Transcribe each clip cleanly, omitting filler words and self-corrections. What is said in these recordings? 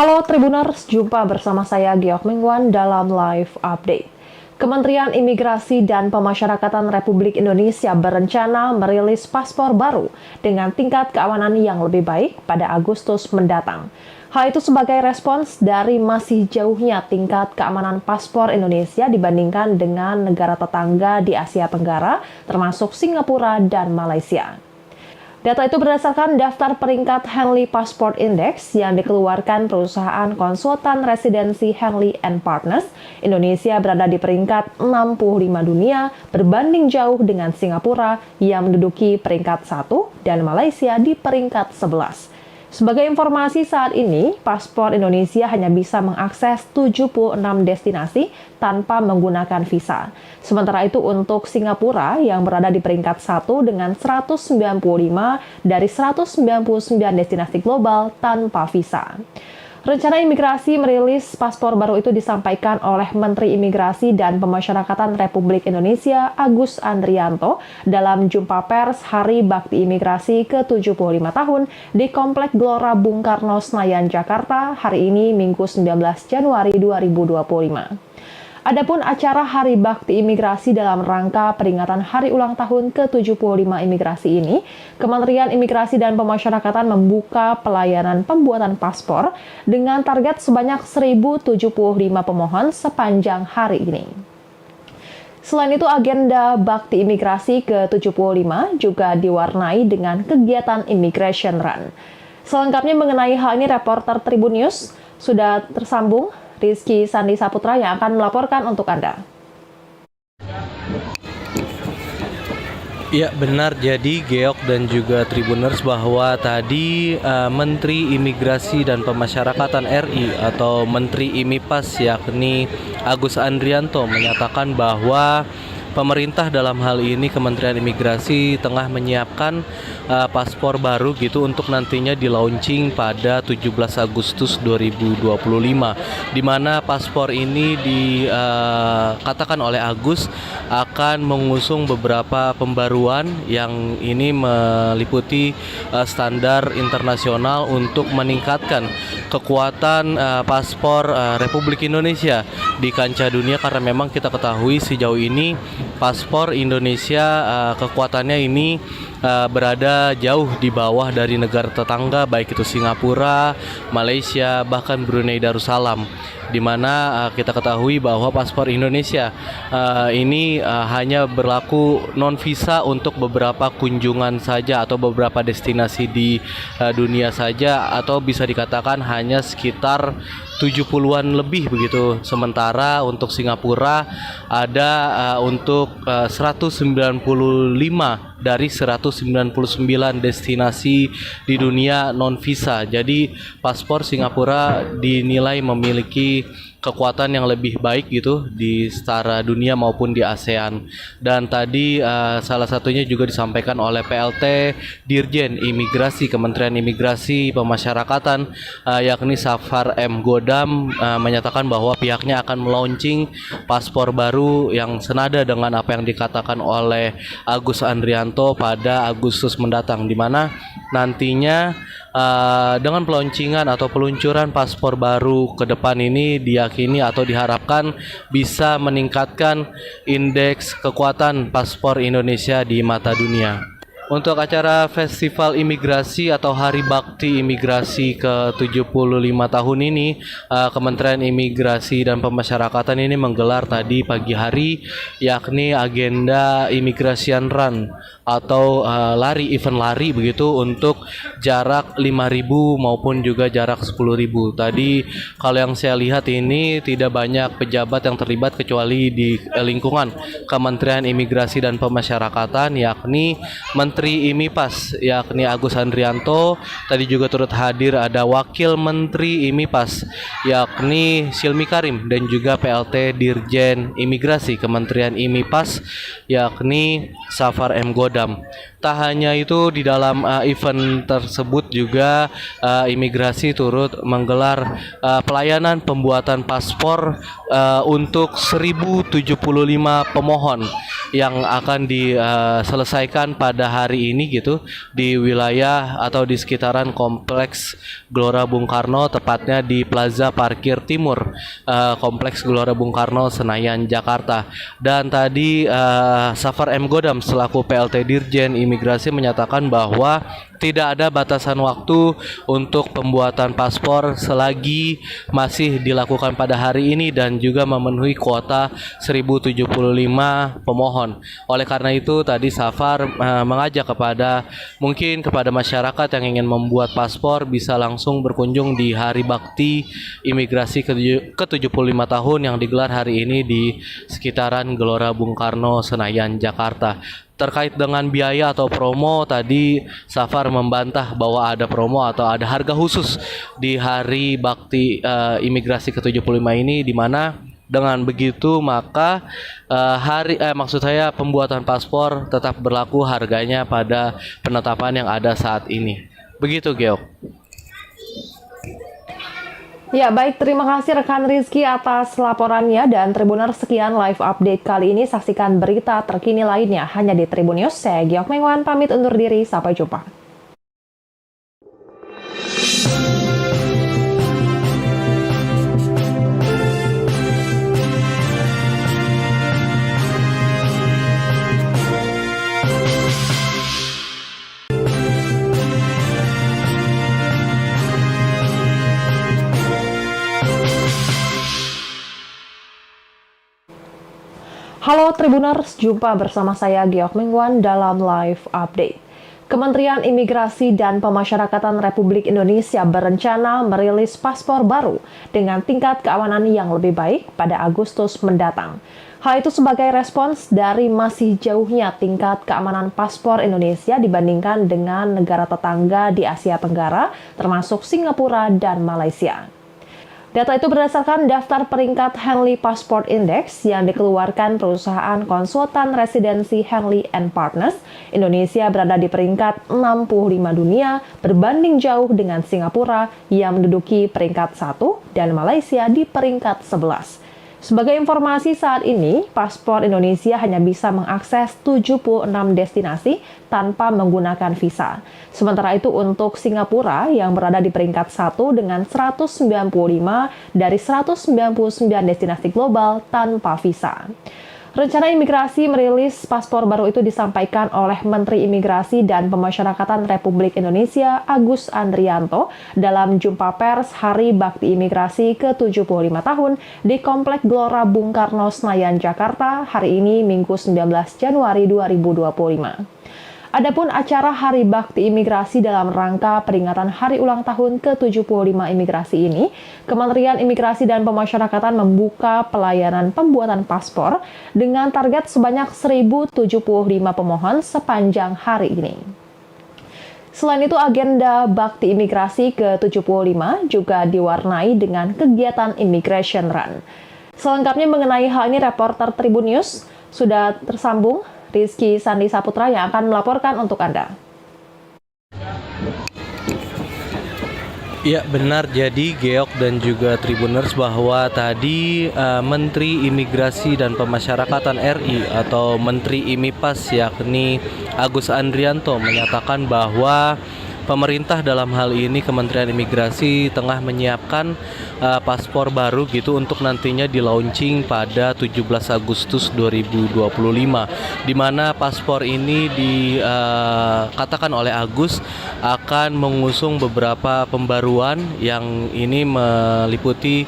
Halo Tribuners, jumpa bersama saya Geok Mingwan dalam live update. Kementerian Imigrasi dan Pemasyarakatan Republik Indonesia berencana merilis paspor baru dengan tingkat keamanan yang lebih baik pada Agustus mendatang. Hal itu sebagai respons dari masih jauhnya tingkat keamanan paspor Indonesia dibandingkan dengan negara tetangga di Asia Tenggara, termasuk Singapura dan Malaysia. Data itu berdasarkan daftar peringkat Henley Passport Index yang dikeluarkan perusahaan konsultan residensi Henley & Partners. Indonesia berada di peringkat 65 dunia, berbanding jauh dengan Singapura yang menduduki peringkat 1 dan Malaysia di peringkat 11. Sebagai informasi, saat ini paspor Indonesia hanya bisa mengakses 76 destinasi tanpa menggunakan visa. Sementara itu untuk Singapura yang berada di peringkat 1 dengan 195 dari 199 destinasi global tanpa visa. Rencana imigrasi merilis paspor baru itu disampaikan oleh Menteri Imigrasi dan Pemasyarakatan Republik Indonesia Agus Andrianto dalam jumpa pers Hari Bakti Imigrasi ke-75 tahun di Komplek Gelora Bung Karno Senayan, Jakarta hari ini Minggu 19 Januari 2025. Adapun acara Hari Bakti Imigrasi dalam rangka peringatan Hari Ulang Tahun ke-75 Imigrasi ini, Kementerian Imigrasi dan Pemasyarakatan membuka pelayanan pembuatan paspor dengan target sebanyak 1.075 pemohon sepanjang hari ini. Selain itu, agenda Bakti Imigrasi ke-75 juga diwarnai dengan kegiatan Immigration Run. Selengkapnya mengenai hal ini, reporter Tribun News sudah tersambung Rizky Sandi Saputra yang akan melaporkan untuk Anda. Ya benar, jadi Geok dan juga Tribuners bahwa tadi Menteri Imigrasi dan Pemasyarakatan RI atau Menteri IMIPAS yakni Agus Andrianto menyatakan bahwa pemerintah dalam hal ini Kementerian Imigrasi tengah menyiapkan paspor baru gitu untuk nantinya di-launching pada 17 Agustus 2025, di mana paspor ini dikatakan oleh Agus akan mengusung beberapa pembaruan yang ini meliputi standar internasional untuk meningkatkan kekuatan paspor Republik Indonesia di kancah dunia, karena memang kita ketahui sejauh ini paspor Indonesia kekuatannya ini berada jauh di bawah dari negara tetangga, baik itu Singapura, Malaysia, bahkan Brunei Darussalam, di mana kita ketahui bahwa paspor Indonesia ini hanya berlaku non visa untuk beberapa kunjungan saja atau beberapa destinasi di dunia saja, atau bisa dikatakan hanya sekitar 70-an lebih begitu. Sementara untuk Singapura ada untuk 195 dari 199 destinasi di dunia non visa. Jadi paspor Singapura dinilai memiliki kekuatan yang lebih baik gitu di setara dunia maupun di ASEAN. Dan tadi salah satunya juga disampaikan oleh PLT Dirjen Imigrasi Kementerian Imigrasi Pemasyarakatan yakni Safar M. Godam menyatakan bahwa pihaknya akan melaunching paspor baru yang senada dengan apa yang dikatakan oleh Agus Andrianto pada Agustus mendatang, di mana nantinya dengan peluncuran atau peluncuran paspor baru ke depan ini diyakini atau diharapkan bisa meningkatkan indeks kekuatan paspor Indonesia di mata dunia. Untuk acara Festival Imigrasi atau Hari Bakti Imigrasi ke-75 tahun ini, Kementerian Imigrasi dan Pemasyarakatan ini menggelar tadi pagi hari yakni agenda Immigration Run atau event lari begitu untuk jarak 5.000 maupun juga jarak 10.000. Tadi kalau yang saya lihat ini tidak banyak pejabat yang terlibat kecuali di lingkungan Kementerian Imigrasi dan Pemasyarakatan yakni Menteri IMIPAS yakni Agus Andrianto. Tadi juga turut hadir ada Wakil Menteri IMIPAS yakni Silmi Karim dan juga PLT Dirjen Imigrasi Kementerian IMIPAS yakni Safar M. Godam. Tak hanya itu, di dalam event tersebut juga imigrasi turut menggelar pelayanan pembuatan paspor untuk 1.075 pemohon yang akan diselesaikan pada hari ini gitu di wilayah atau di sekitaran kompleks Gelora Bung Karno, tepatnya di Plaza Parkir Timur kompleks Gelora Bung Karno Senayan Jakarta. Dan tadi Safar M. Godam selaku PLT Dirjen Imigrasi menyatakan bahwa tidak ada batasan waktu untuk pembuatan paspor selagi masih dilakukan pada hari ini dan juga memenuhi kuota 1075 pemohon. Oleh karena itu tadi Safar mengajak kepada masyarakat yang ingin membuat paspor bisa langsung berkunjung di Hari Bakti Imigrasi ke-75 tahun yang digelar hari ini di sekitaran Gelora Bung Karno Senayan Jakarta. Terkait dengan biaya atau promo, tadi Safar membantah bahwa ada promo atau ada harga khusus di Hari Bakti Imigrasi ke-75 ini, di mana dengan begitu maka pembuatan paspor tetap berlaku harganya pada penetapan yang ada saat ini. Begitu, Geok. Ya, baik. Terima kasih rekan Rizky atas laporannya. Dan Tribuners, sekian live update kali ini. Saksikan berita terkini lainnya hanya di Tribun News. Saya Geok Mengwan, pamit undur diri. Sampai jumpa. Halo Tribuners, jumpa bersama saya Geok Mengwan dalam live update. Kementerian Imigrasi dan Pemasyarakatan Republik Indonesia berencana merilis paspor baru dengan tingkat keamanan yang lebih baik pada Agustus mendatang. Hal itu sebagai respons dari masih jauhnya tingkat keamanan paspor Indonesia dibandingkan dengan negara tetangga di Asia Tenggara, termasuk Singapura dan Malaysia. Data itu berdasarkan daftar peringkat Henley Passport Index yang dikeluarkan perusahaan konsultan residensi Henley & Partners. Indonesia berada di peringkat 65 dunia, berbanding jauh dengan Singapura yang menduduki peringkat 1 dan Malaysia di peringkat 11. Sebagai informasi, saat ini paspor Indonesia hanya bisa mengakses 76 destinasi tanpa menggunakan visa. Sementara itu untuk Singapura yang berada di peringkat 1 dengan 195 dari 199 destinasi global tanpa visa. Rencana imigrasi merilis paspor baru itu disampaikan oleh Menteri Imigrasi dan Pemasyarakatan Republik Indonesia Agus Andrianto dalam jumpa pers Hari Bakti Imigrasi ke-75 tahun di Komplek Gelora Bung Karno Senayan Jakarta hari ini Minggu 19 Januari 2025. Adapun acara Hari Bakti Imigrasi dalam rangka peringatan Hari Ulang Tahun ke-75 Imigrasi ini, Kementerian Imigrasi dan Pemasyarakatan membuka pelayanan pembuatan paspor dengan target sebanyak 1.075 pemohon sepanjang hari ini. Selain itu, agenda Bakti Imigrasi ke-75 juga diwarnai dengan kegiatan Immigration Run. Selengkapnya mengenai hal ini, reporter Tribun News sudah tersambung Rizky Sandi Saputra yang akan melaporkan untuk Anda. Ya benar, jadi Geok dan juga Tribuners bahwa tadi Menteri Imigrasi dan Pemasyarakatan RI atau Menteri IMIPAS yakni Agus Andrianto menyatakan bahwa pemerintah dalam hal ini Kementerian Imigrasi tengah menyiapkan paspor baru gitu untuk nantinya di-launching pada 17 Agustus 2025, di mana paspor ini dikatakan oleh Agus akan mengusung beberapa pembaruan yang ini meliputi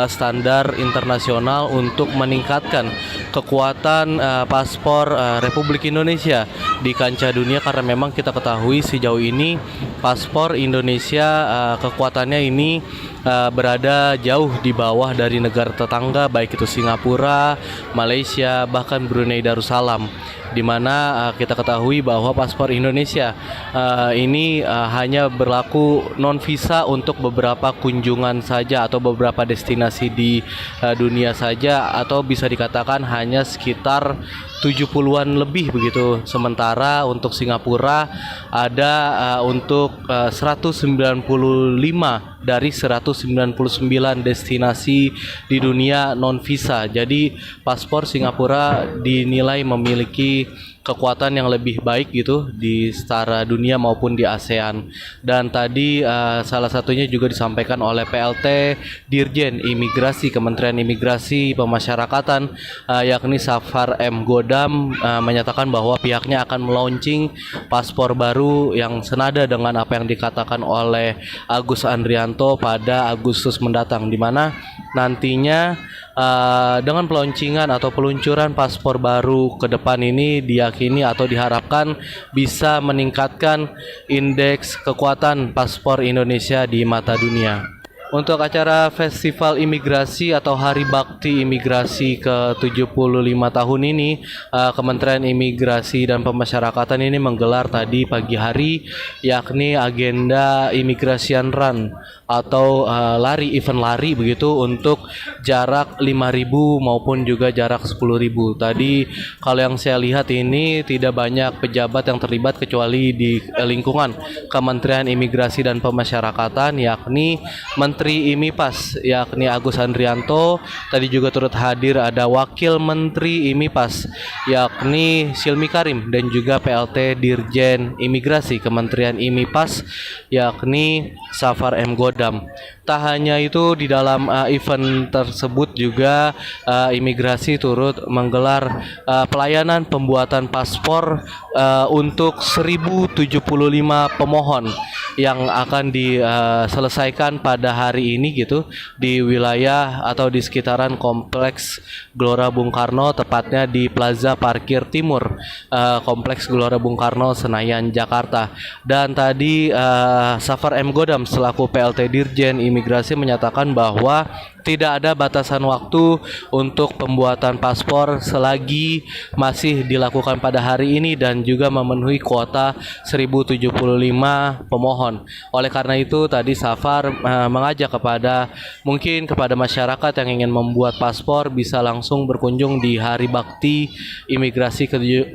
standar internasional untuk meningkatkan kekuatan paspor Republik Indonesia di kancah dunia, karena memang kita ketahui sejauh ini paspor Indonesia kekuatannya ini berada jauh di bawah dari negara tetangga, baik itu Singapura, Malaysia, bahkan Brunei Darussalam. di mana kita ketahui bahwa paspor Indonesia ini hanya berlaku non visa untuk beberapa kunjungan saja atau beberapa destinasi di dunia saja, atau bisa dikatakan hanya sekitar 70-an lebih begitu. Sementara untuk Singapura ada untuk 195 dari 199 destinasi di dunia non visa. Jadi paspor Singapura dinilai memiliki kekuatan yang lebih baik gitu di setara dunia maupun di ASEAN. Dan tadi salah satunya juga disampaikan oleh PLT Dirjen Imigrasi Kementerian Imigrasi Pemasyarakatan yakni Safar M. Godam menyatakan bahwa pihaknya akan melaunching paspor baru yang senada dengan apa yang dikatakan oleh Agus Andrianto pada Agustus mendatang, di mana nantinya dengan peluncuran atau peluncuran paspor baru ke depan ini diyakini atau diharapkan bisa meningkatkan indeks kekuatan paspor Indonesia di mata dunia. Untuk acara Festival Imigrasi atau Hari Bakti Imigrasi ke-75 tahun ini, Kementerian Imigrasi dan Pemasyarakatan ini menggelar tadi pagi hari yakni agenda Immigration Run atau event lari begitu untuk jarak 5.000 maupun juga jarak 10.000. Tadi kalau yang saya lihat ini tidak banyak pejabat yang terlibat kecuali di lingkungan Kementerian Imigrasi dan Pemasyarakatan, yakni Menteri IMIPAS yakni Agus Andrianto. Tadi juga turut hadir ada Wakil Menteri IMIPAS yakni Silmi Karim, dan juga PLT Dirjen Imigrasi Kementerian IMIPAS yakni Safar M. Godam. Tak hanya itu, di dalam event tersebut juga imigrasi turut menggelar pelayanan pembuatan paspor untuk 1075 pemohon yang akan diselesaikan pada hari ini gitu di wilayah atau di sekitaran Kompleks Gelora Bung Karno, tepatnya di Plaza Parkir Timur Kompleks Gelora Bung Karno, Senayan, Jakarta. Dan tadi Safar M. Godam selaku PLT Dirjen Imigrasi menyatakan bahwa tidak ada batasan waktu untuk pembuatan paspor selagi masih dilakukan pada hari ini dan juga memenuhi kuota 1075 pemohon. Oleh karena itu tadi Safar mengajak kepada masyarakat yang ingin membuat paspor bisa langsung berkunjung di Hari Bakti Imigrasi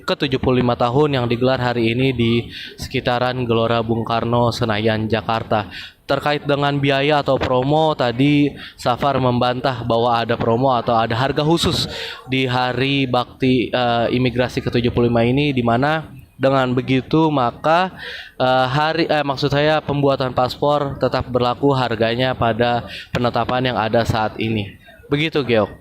ke-75 tahun yang digelar hari ini di sekitaran Gelora Bung Karno, Senayan, Jakarta. Terkait dengan biaya atau promo, tadi Safar membantah bahwa ada promo atau ada harga khusus di Hari Bakti Imigrasi ke-75 ini, di mana dengan begitu maka pembuatan paspor tetap berlaku harganya pada penetapan yang ada saat ini. Begitu, Geok.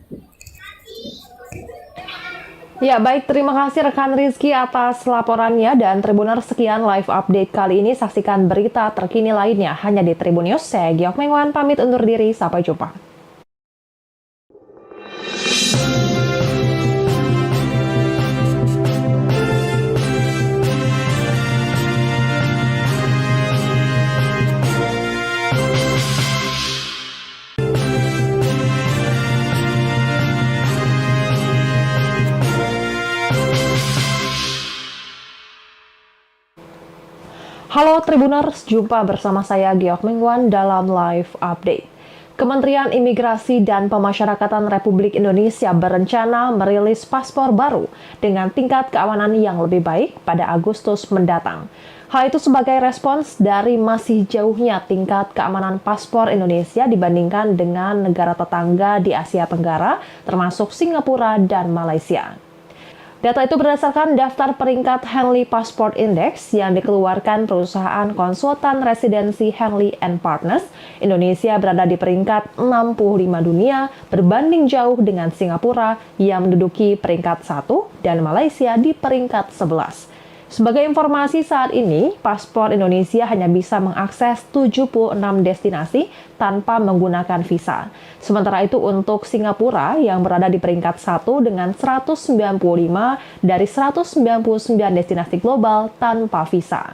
Ya, baik, terima kasih rekan Rizky atas laporannya, dan Tribuners, sekian live update kali ini. Saksikan berita terkini lainnya hanya di Tribun News. Saya Giok Mengwan pamit undur diri, sampai jumpa. Halo Tribuners, jumpa bersama saya Giok Mengwan dalam live update. Kementerian Imigrasi dan Pemasyarakatan Republik Indonesia berencana merilis paspor baru dengan tingkat keamanan yang lebih baik pada Agustus mendatang. Hal itu sebagai respons dari masih jauhnya tingkat keamanan paspor Indonesia dibandingkan dengan negara tetangga di Asia Tenggara, termasuk Singapura dan Malaysia. Data itu berdasarkan daftar peringkat Henley Passport Index yang dikeluarkan perusahaan konsultan residensi Henley & Partners. Indonesia berada di peringkat 65 dunia, berbanding jauh dengan Singapura yang menduduki peringkat 1 dan Malaysia di peringkat 11. Sebagai informasi, saat ini paspor Indonesia hanya bisa mengakses 76 destinasi tanpa menggunakan visa. Sementara itu untuk Singapura yang berada di peringkat 1 dengan 195 dari 199 destinasi global tanpa visa.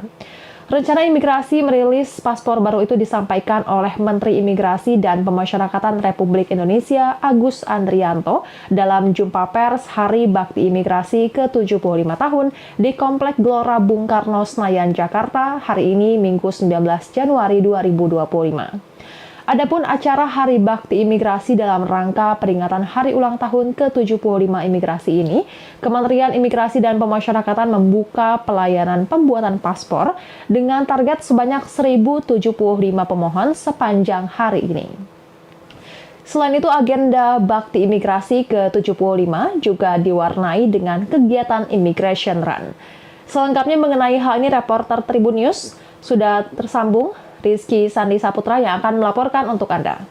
Rencana imigrasi merilis paspor baru itu disampaikan oleh Menteri Imigrasi dan Pemasyarakatan Republik Indonesia Agus Andrianto dalam jumpa pers Hari Bakti Imigrasi ke-75 tahun di Komplek Gelora Bung Karno, Senayan, Jakarta hari ini Minggu 19 Januari 2025. Adapun acara Hari Bakti Imigrasi dalam rangka peringatan Hari Ulang Tahun ke-75 Imigrasi ini, Kementerian Imigrasi dan Pemasyarakatan membuka pelayanan pembuatan paspor dengan target sebanyak 1.075 pemohon sepanjang hari ini. Selain itu, agenda Bakti Imigrasi ke-75 juga diwarnai dengan kegiatan Immigration Run. Selengkapnya mengenai hal ini, reporter Tribun News sudah tersambung Rizky Sandi Saputra yang akan melaporkan untuk Anda.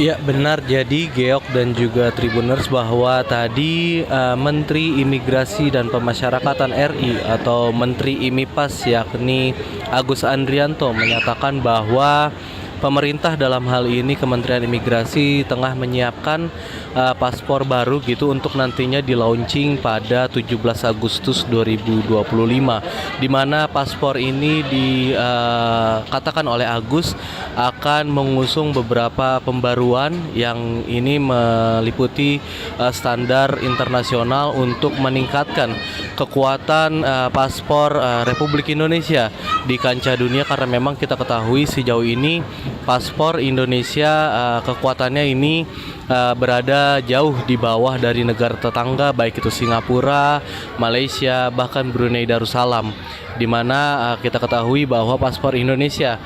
Ya benar, jadi Geok dan juga Tribuners bahwa tadi Menteri Imigrasi dan Pemasyarakatan RI atau Menteri IMIPAS yakni Agus Andrianto menyatakan bahwa pemerintah dalam hal ini Kementerian Imigrasi tengah menyiapkan paspor baru gitu untuk nantinya di-launching pada 17 Agustus 2025, di mana paspor ini dikatakan oleh Agus akan mengusung beberapa pembaruan yang ini meliputi standar internasional untuk meningkatkan kekuatan paspor Republik Indonesia di kancah dunia, karena memang kita ketahui sejauh ini paspor Indonesia kekuatannya ini berada jauh di bawah dari negara tetangga, baik itu Singapura, Malaysia, bahkan Brunei Darussalam, di mana kita ketahui bahwa paspor Indonesia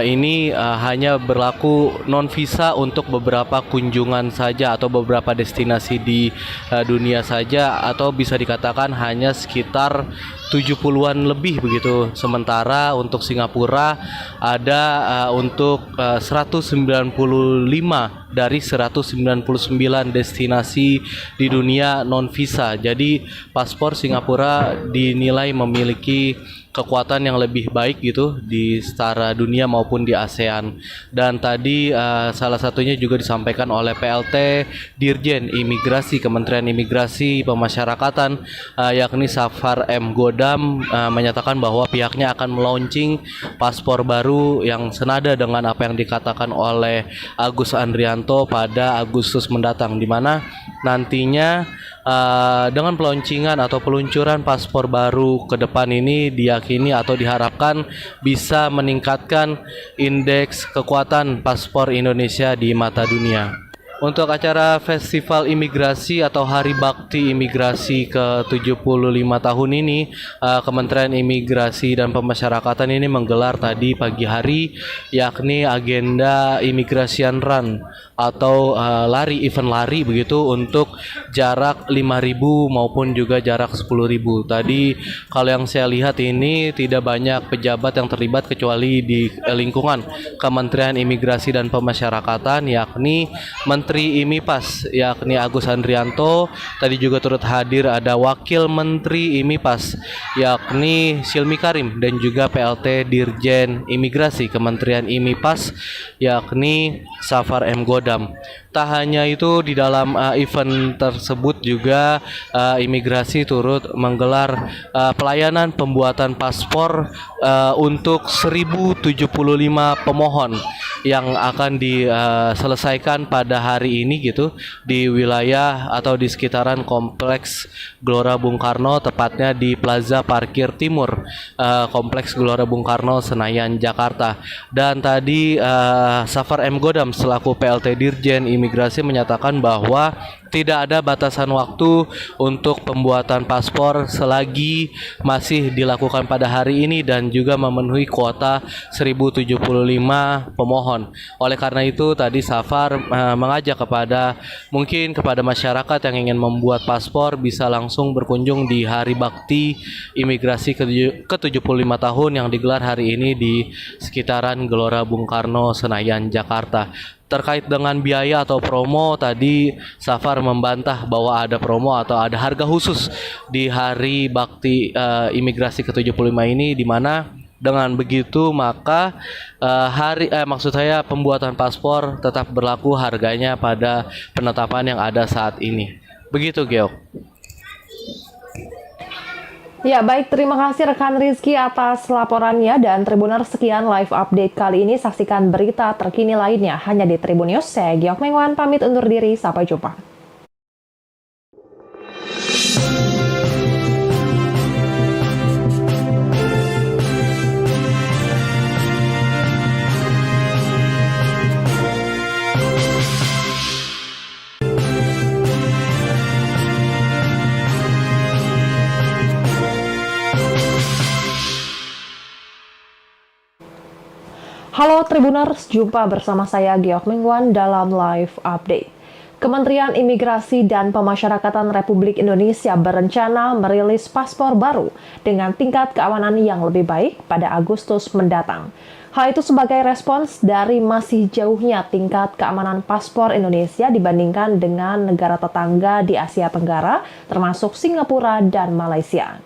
ini hanya berlaku non visa untuk beberapa kunjungan saja atau beberapa destinasi di dunia saja, atau bisa dikatakan hanya sekitar 70-an lebih begitu. Sementara untuk Singapura ada untuk 195 dari 199 destinasi di dunia non visa. Jadi paspor Singapura dinilai memiliki kekuatan yang lebih baik gitu di setara dunia maupun di ASEAN. Dan tadi salah satunya juga disampaikan oleh PLT Dirjen Imigrasi Kementerian Imigrasi Pemasyarakatan yakni Safar M. Godam menyatakan bahwa pihaknya akan melaunching paspor baru yang senada dengan apa yang dikatakan oleh Agus Andrianto pada Agustus mendatang, di mana nantinya dengan peluncuran atau peluncuran paspor baru ke depan ini diyakini atau diharapkan bisa meningkatkan indeks kekuatan paspor Indonesia di mata dunia. Untuk acara Festival Imigrasi atau Hari Bakti Imigrasi ke-75 tahun ini, Kementerian Imigrasi dan Pemasyarakatan ini menggelar tadi pagi hari yakni agenda Immigration Run atau event lari begitu untuk jarak 5.000 maupun juga jarak 10.000. Tadi kalau yang saya lihat ini tidak banyak pejabat yang terlibat kecuali di lingkungan Kementerian Imigrasi dan Pemasyarakatan yakni Menteri IMIPAS yakni Agus Andrianto. Tadi juga turut hadir ada Wakil Menteri IMIPAS yakni Silmi Karim dan juga PLT Dirjen Imigrasi Kementerian IMIPAS yakni Safar M. Godam. Tak hanya itu, di dalam event tersebut juga imigrasi turut menggelar pelayanan pembuatan paspor untuk 1.075 pemohon yang akan diselesaikan pada hari ini gitu di wilayah atau di sekitaran Kompleks Gelora Bung Karno, tepatnya di Plaza Parkir Timur Kompleks Gelora Bung Karno, Senayan, Jakarta. Dan tadi Safar M. Godam selaku PLT Dirjen Imigrasi menyatakan bahwa tidak ada batasan waktu untuk pembuatan paspor selagi masih dilakukan pada hari ini dan juga memenuhi kuota 1.075 pemohon. Oleh karena itu tadi Safar mengajak kepada masyarakat yang ingin membuat paspor bisa langsung berkunjung di Hari Bakti Imigrasi ke-75 tahun yang digelar hari ini di sekitaran Gelora Bung Karno, Senayan, Jakarta. Terkait dengan biaya atau promo, tadi Safar membantah bahwa ada promo atau ada harga khusus di Hari Bakti Imigrasi ke-75 ini, di mana dengan begitu maka pembuatan paspor tetap berlaku harganya pada penetapan yang ada saat ini. Begitu, Geok. Ya, baik. Terima kasih rekan Rizky atas laporannya dan Tribuners, sekian live update kali ini. Saksikan berita terkini lainnya hanya di Tribun News. Saya Giok Mengwan, pamit undur diri. Sampai jumpa. Halo Tribuners, jumpa bersama saya Giok Mengwan dalam live update. Kementerian Imigrasi dan Pemasyarakatan Republik Indonesia berencana merilis paspor baru dengan tingkat keamanan yang lebih baik pada Agustus mendatang. Hal itu sebagai respons dari masih jauhnya tingkat keamanan paspor Indonesia dibandingkan dengan negara tetangga di Asia Tenggara, termasuk Singapura dan Malaysia.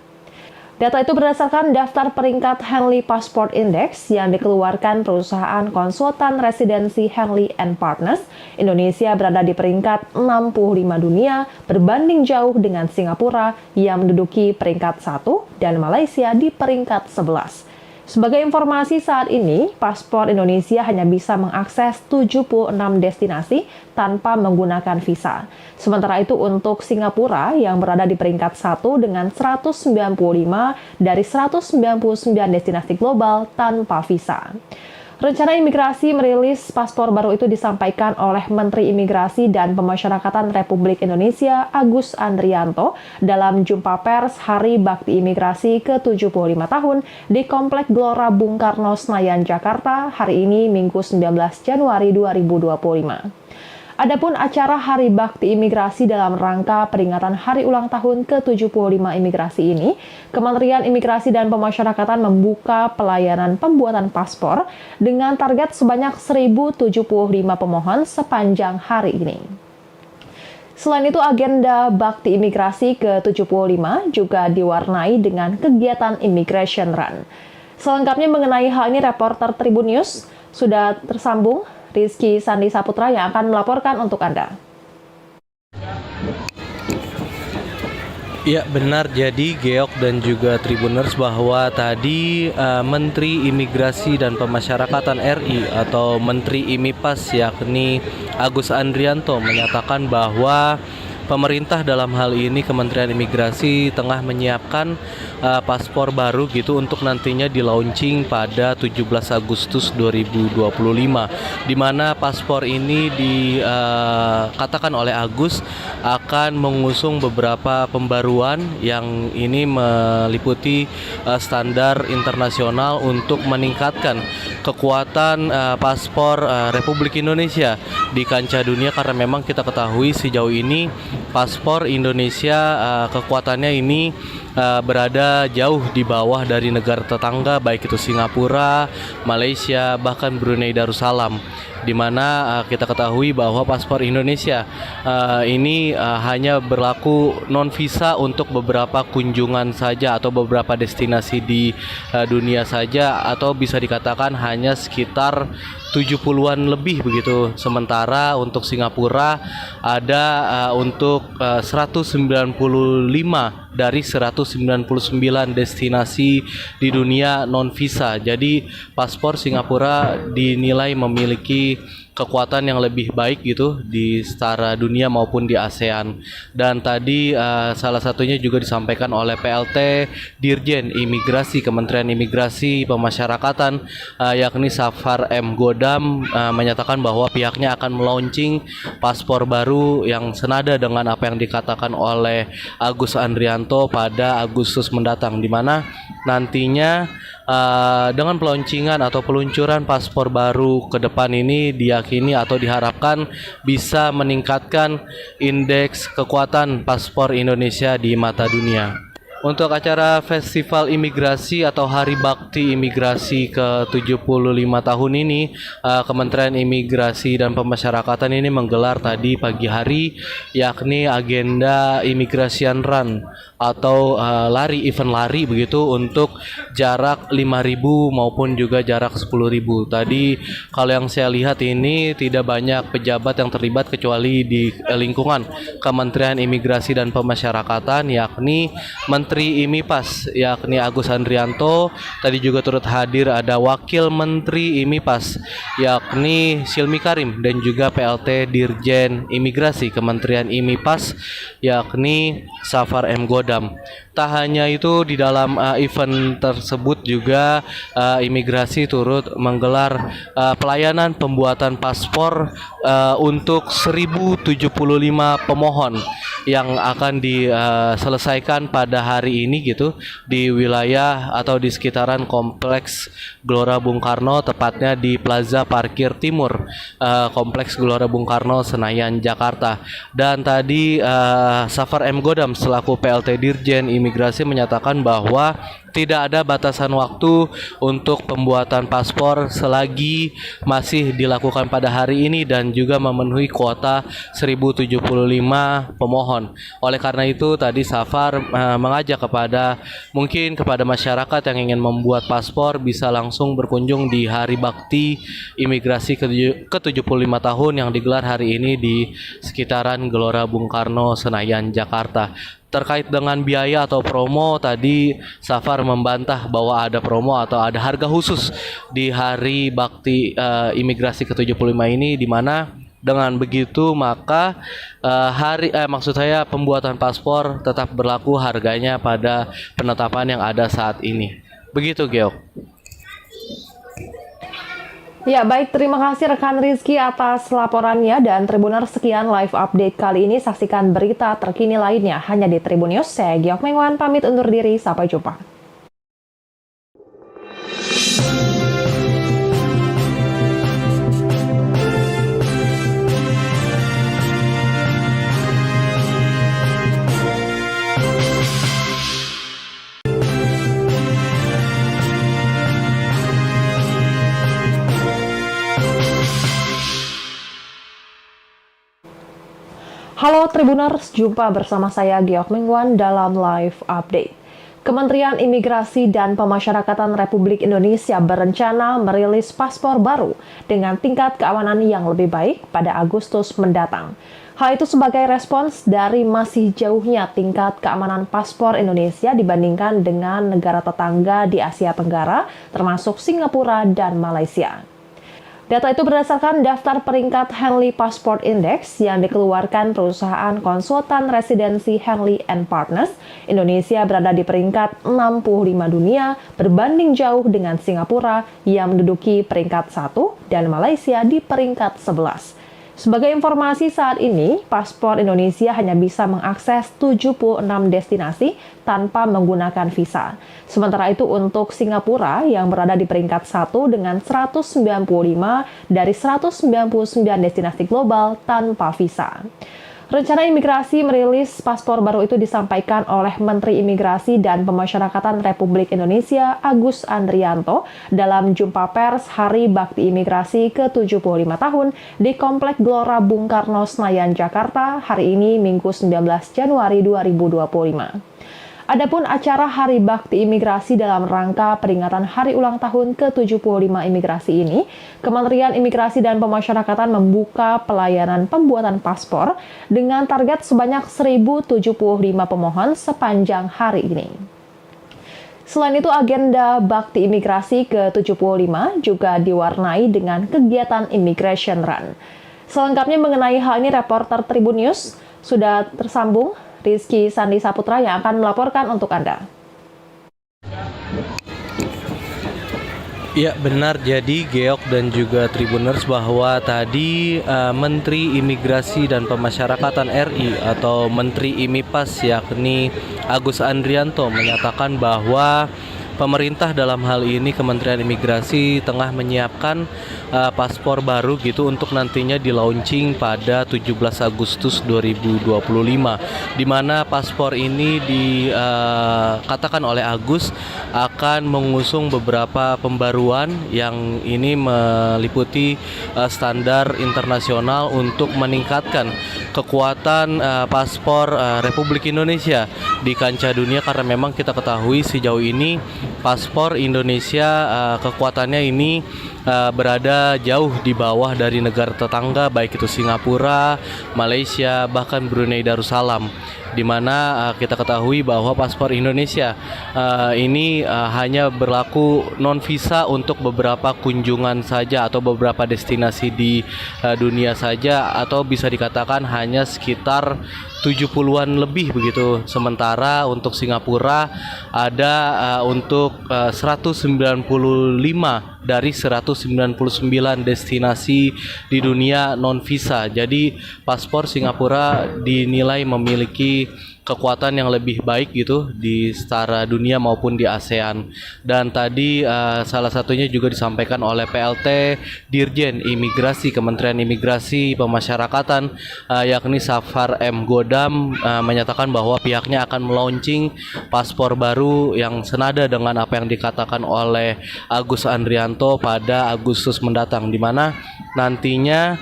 Data itu berdasarkan daftar peringkat Henley Passport Index yang dikeluarkan perusahaan konsultan residensi Henley & Partners. Indonesia berada di peringkat 65 dunia, berbanding jauh dengan Singapura yang menduduki peringkat 1 dan Malaysia di peringkat 11. Sebagai informasi, saat ini paspor Indonesia hanya bisa mengakses 76 destinasi tanpa menggunakan visa. Sementara itu untuk Singapura yang berada di peringkat 1 dengan 195 dari 199 destinasi global tanpa visa. Rencana imigrasi merilis paspor baru itu disampaikan oleh Menteri Imigrasi dan Pemasyarakatan Republik Indonesia Agus Andrianto dalam jumpa pers Hari Bakti Imigrasi ke-75 tahun di Komplek Gelora Bung Karno, Senayan, Jakarta hari ini Minggu 19 Januari 2025. Adapun acara Hari Bakti Imigrasi dalam rangka peringatan Hari Ulang Tahun ke-75 Imigrasi ini, Kementerian Imigrasi dan Pemasyarakatan membuka pelayanan pembuatan paspor dengan target sebanyak 1.075 pemohon sepanjang hari ini. Selain itu, agenda Bakti Imigrasi ke-75 juga diwarnai dengan kegiatan Immigration Run. Selengkapnya mengenai hal ini, reporter Tribun News sudah tersambung Rizky Sandi Saputra yang akan melaporkan untuk Anda. Ya benar, jadi Geok dan juga Tribuners bahwa tadi Menteri Imigrasi dan Pemasyarakatan RI atau Menteri IMIPAS yakni Agus Andrianto menyatakan bahwa pemerintah dalam hal ini Kementerian Imigrasi tengah menyiapkan paspor baru gitu untuk nantinya di-launching pada 17 Agustus 2025, di mana paspor ini dikatakan oleh Agus akan mengusung beberapa pembaruan yang ini meliputi standar internasional untuk meningkatkan kekuatan paspor Republik Indonesia di kancah dunia, karena memang kita ketahui sejauh ini paspor Indonesia kekuatannya ini berada jauh di bawah dari negara tetangga, baik itu Singapura, Malaysia, bahkan Brunei Darussalam, di mana kita ketahui bahwa paspor Indonesia ini hanya berlaku non visa untuk beberapa kunjungan saja atau beberapa destinasi di dunia saja, atau bisa dikatakan hanya sekitar 70-an lebih begitu. Sementara untuk Singapura ada untuk 195 dari 199 destinasi di dunia non visa. Jadi paspor Singapura dinilai memiliki kekuatan yang lebih baik gitu di setara dunia maupun di ASEAN. Dan tadi salah satunya juga disampaikan oleh PLT Dirjen Imigrasi Kementerian Imigrasi Pemasyarakatan yakni Safar M. Godam menyatakan bahwa pihaknya akan melaunching paspor baru yang senada dengan apa yang dikatakan oleh Agus Andrianto pada Agustus mendatang, di mana nantinya dengan peluncuran atau peluncuran paspor baru ke depan ini diyakini atau diharapkan bisa meningkatkan indeks kekuatan paspor Indonesia di mata dunia. Untuk acara Festival Imigrasi atau Hari Bakti Imigrasi ke-75 tahun ini, Kementerian Imigrasi dan Pemasyarakatan ini menggelar tadi pagi hari yakni agenda Immigration Run atau event lari begitu untuk jarak 5.000 maupun juga jarak 10.000. Tadi kalau yang saya lihat ini tidak banyak pejabat yang terlibat kecuali di lingkungan Kementerian Imigrasi dan Pemasyarakatan yakni Menteri Menteri IMIPAS yakni Agus Andrianto. Tadi juga turut hadir ada Wakil Menteri IMIPAS yakni Silmi Karim dan juga PLT Dirjen Imigrasi Kementerian IMIPAS yakni Safar M. Godam. Tak hanya itu, di dalam event tersebut juga imigrasi turut menggelar pelayanan pembuatan paspor untuk 1075 pemohon yang akan diselesaikan pada hari ini gitu di wilayah atau di sekitaran kompleks Gelora Bung Karno, tepatnya di Plaza Parkir Timur kompleks Gelora Bung Karno Senayan Jakarta. Dan tadi Safar M. Godam selaku PLT Dirjen Imigrasi menyatakan bahwa tidak ada batasan waktu untuk pembuatan paspor selagi masih dilakukan pada hari ini dan juga memenuhi kuota 1075 pemohon. Oleh karena itu tadi Safar mengajak kepada masyarakat yang ingin membuat paspor bisa langsung berkunjung di Hari Bakti Imigrasi ke-75 tahun yang digelar hari ini di sekitaran Gelora Bung Karno Senayan Jakarta. Terkait dengan biaya atau promo, tadi Safar membantah bahwa ada promo atau ada harga khusus di Hari Bakti Imigrasi ke-75 ini, di mana dengan begitu maka pembuatan paspor tetap berlaku harganya pada penetapan yang ada saat ini. Begitu, Geok. Ya, baik, terima kasih rekan Rizky atas laporannya, dan Tribuners, sekian live update kali ini. Saksikan berita terkini lainnya hanya di Tribun News. Saya Giok Mengwan, pamit undur diri, sampai jumpa. Halo Tribuners, jumpa bersama saya Giok Mengwan dalam live update. Kementerian Imigrasi dan Pemasyarakatan Republik Indonesia berencana merilis paspor baru dengan tingkat keamanan yang lebih baik pada Agustus mendatang. Hal itu sebagai respons dari masih jauhnya tingkat keamanan paspor Indonesia dibandingkan dengan negara tetangga di Asia Tenggara, termasuk Singapura dan Malaysia. Data itu berdasarkan daftar peringkat Henley Passport Index yang dikeluarkan perusahaan konsultan residensi Henley & Partners. Indonesia berada di peringkat 65 dunia, berbanding jauh dengan Singapura yang menduduki peringkat 1 dan Malaysia di peringkat 11. Sebagai informasi, saat ini paspor Indonesia hanya bisa mengakses 76 destinasi tanpa menggunakan visa. Sementara itu untuk Singapura yang berada di peringkat 1 dengan 195 dari 199 destinasi global tanpa visa. Rencana imigrasi merilis paspor baru itu disampaikan oleh Menteri Imigrasi dan Pemasyarakatan Republik Indonesia Agus Andrianto dalam jumpa pers Hari Bakti Imigrasi ke-75 tahun di Komplek Gelora Bung Karno Senayan Jakarta hari ini Minggu 19 Januari 2025. Adapun acara Hari Bakti Imigrasi dalam rangka peringatan Hari Ulang Tahun ke-75 Imigrasi ini, Kementerian Imigrasi dan Pemasyarakatan membuka pelayanan pembuatan paspor dengan target sebanyak 1.075 pemohon sepanjang hari ini. Selain itu, agenda Bakti Imigrasi ke-75 juga diwarnai dengan kegiatan Immigration Run. Selengkapnya mengenai hal ini, reporter Tribun News sudah tersambung Rizky Sandi Saputra yang akan melaporkan untuk Anda. Ya, benar. Jadi Geok dan juga Tribuners bahwa tadi Menteri Imigrasi dan Pemasyarakatan RI atau Menteri IMIPAS yakni Agus Andrianto menyatakan bahwa pemerintah dalam hal ini Kementerian Imigrasi tengah menyiapkan paspor baru gitu untuk nantinya di-launching pada 17 Agustus 2025, di mana paspor ini dikatakan oleh Agus akan mengusung beberapa pembaruan yang ini meliputi standar internasional untuk meningkatkan kekuatan paspor Republik Indonesia di kancah dunia, karena memang kita ketahui sejauh ini paspor Indonesia kekuatannya ini berada jauh di bawah dari negara tetangga, baik itu Singapura, Malaysia, bahkan Brunei Darussalam, di mana kita ketahui bahwa paspor Indonesia ini hanya berlaku non visa untuk beberapa kunjungan saja atau beberapa destinasi di dunia saja, atau bisa dikatakan hanya sekitar 70-an lebih begitu. Sementara untuk Singapura ada untuk 195 dari 199 destinasi di dunia non visa. Jadi paspor Singapura dinilai memiliki kekuatan yang lebih baik gitu di setara dunia maupun di ASEAN. Dan tadi salah satunya juga disampaikan oleh PLT Dirjen Imigrasi Kementerian Imigrasi Pemasyarakatan yakni Safar M. Godam menyatakan bahwa pihaknya akan melaunching paspor baru yang senada dengan apa yang dikatakan oleh Agus Andrianto pada Agustus mendatang, di mana nantinya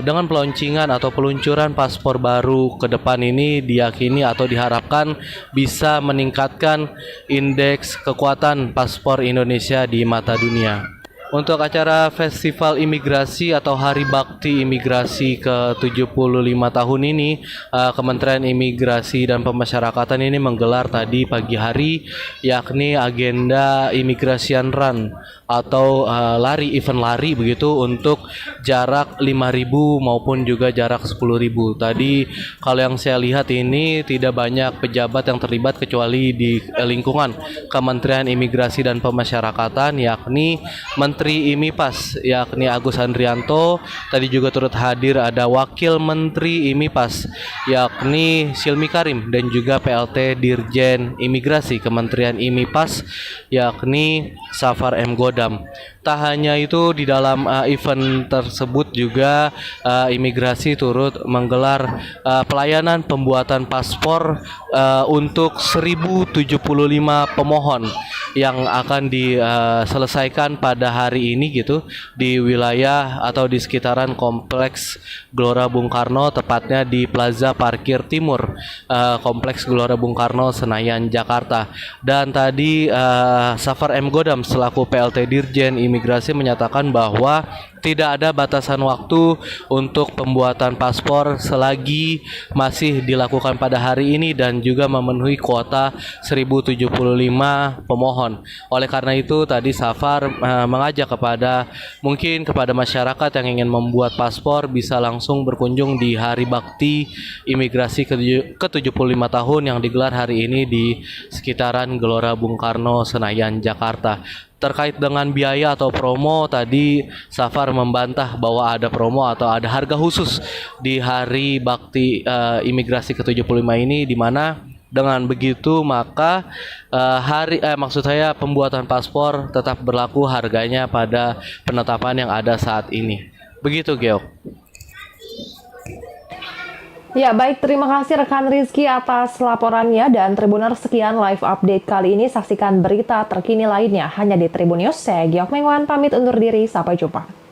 dengan peluncuran atau peluncuran paspor baru ke depan ini diyakini atau diharapkan bisa meningkatkan indeks kekuatan paspor Indonesia di mata dunia. Untuk acara Festival Imigrasi atau Hari Bakti Imigrasi ke-75 tahun ini, Kementerian Imigrasi dan Pemasyarakatan ini menggelar tadi pagi hari, yakni agenda Immigration Run atau event lari begitu, untuk jarak 5.000 maupun juga jarak 10.000. Tadi kalau yang saya lihat ini tidak banyak pejabat yang terlibat kecuali di lingkungan Kementerian Imigrasi dan Pemasyarakatan, yakni Menteri IMIPAS yakni Agus Andrianto. Tadi juga turut hadir ada Wakil Menteri IMIPAS yakni Silmi Karim, dan juga PLT Dirjen Imigrasi Kementerian IMIPAS yakni Safar M. Godam. Tak hanya itu, di dalam event tersebut juga imigrasi turut menggelar pelayanan pembuatan paspor untuk 1.075 pemohon yang akan diselesaikan pada hari ini gitu di wilayah atau di sekitaran Kompleks Gelora Bung Karno, tepatnya di Plaza Parkir Timur Kompleks Gelora Bung Karno, Senayan, Jakarta. Dan tadi Safar M. Godam selaku PLT Dirjen Imigrasi menyatakan bahwa tidak ada batasan waktu untuk pembuatan paspor selagi masih dilakukan pada hari ini dan juga memenuhi kuota 1.075 pemohon. Oleh karena itu tadi Safar mengajak kepada masyarakat yang ingin membuat paspor bisa langsung berkunjung di Hari Bakti Imigrasi ke-75 tahun yang digelar hari ini di sekitaran Gelora Bung Karno, Senayan, Jakarta. Terkait dengan biaya atau promo, tadi Safar membantah bahwa ada promo atau ada harga khusus di Hari Bakti Imigrasi ke-75 ini, di mana dengan begitu maka pembuatan paspor tetap berlaku harganya pada penetapan yang ada saat ini. Begitu, Geok. Ya, baik, terima kasih rekan Rizky atas laporannya, dan Tribuners, sekian live update kali ini. Saksikan berita terkini lainnya hanya di Tribun News. Saya Giok Mengwan, pamit undur diri, sampai jumpa.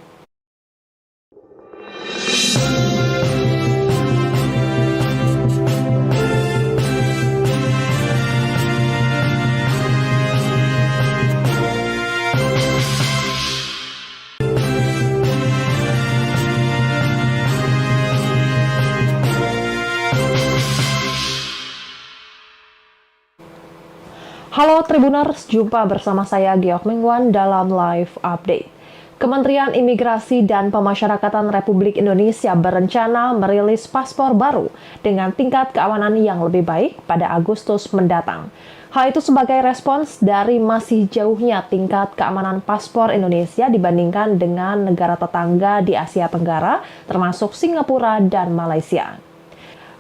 Halo Tribuners, jumpa bersama saya Giok Mengwan dalam live update. Kementerian Imigrasi dan Pemasyarakatan Republik Indonesia berencana merilis paspor baru dengan tingkat keamanan yang lebih baik pada Agustus mendatang. Hal itu sebagai respons dari masih jauhnya tingkat keamanan paspor Indonesia dibandingkan dengan negara tetangga di Asia Tenggara, termasuk Singapura dan Malaysia.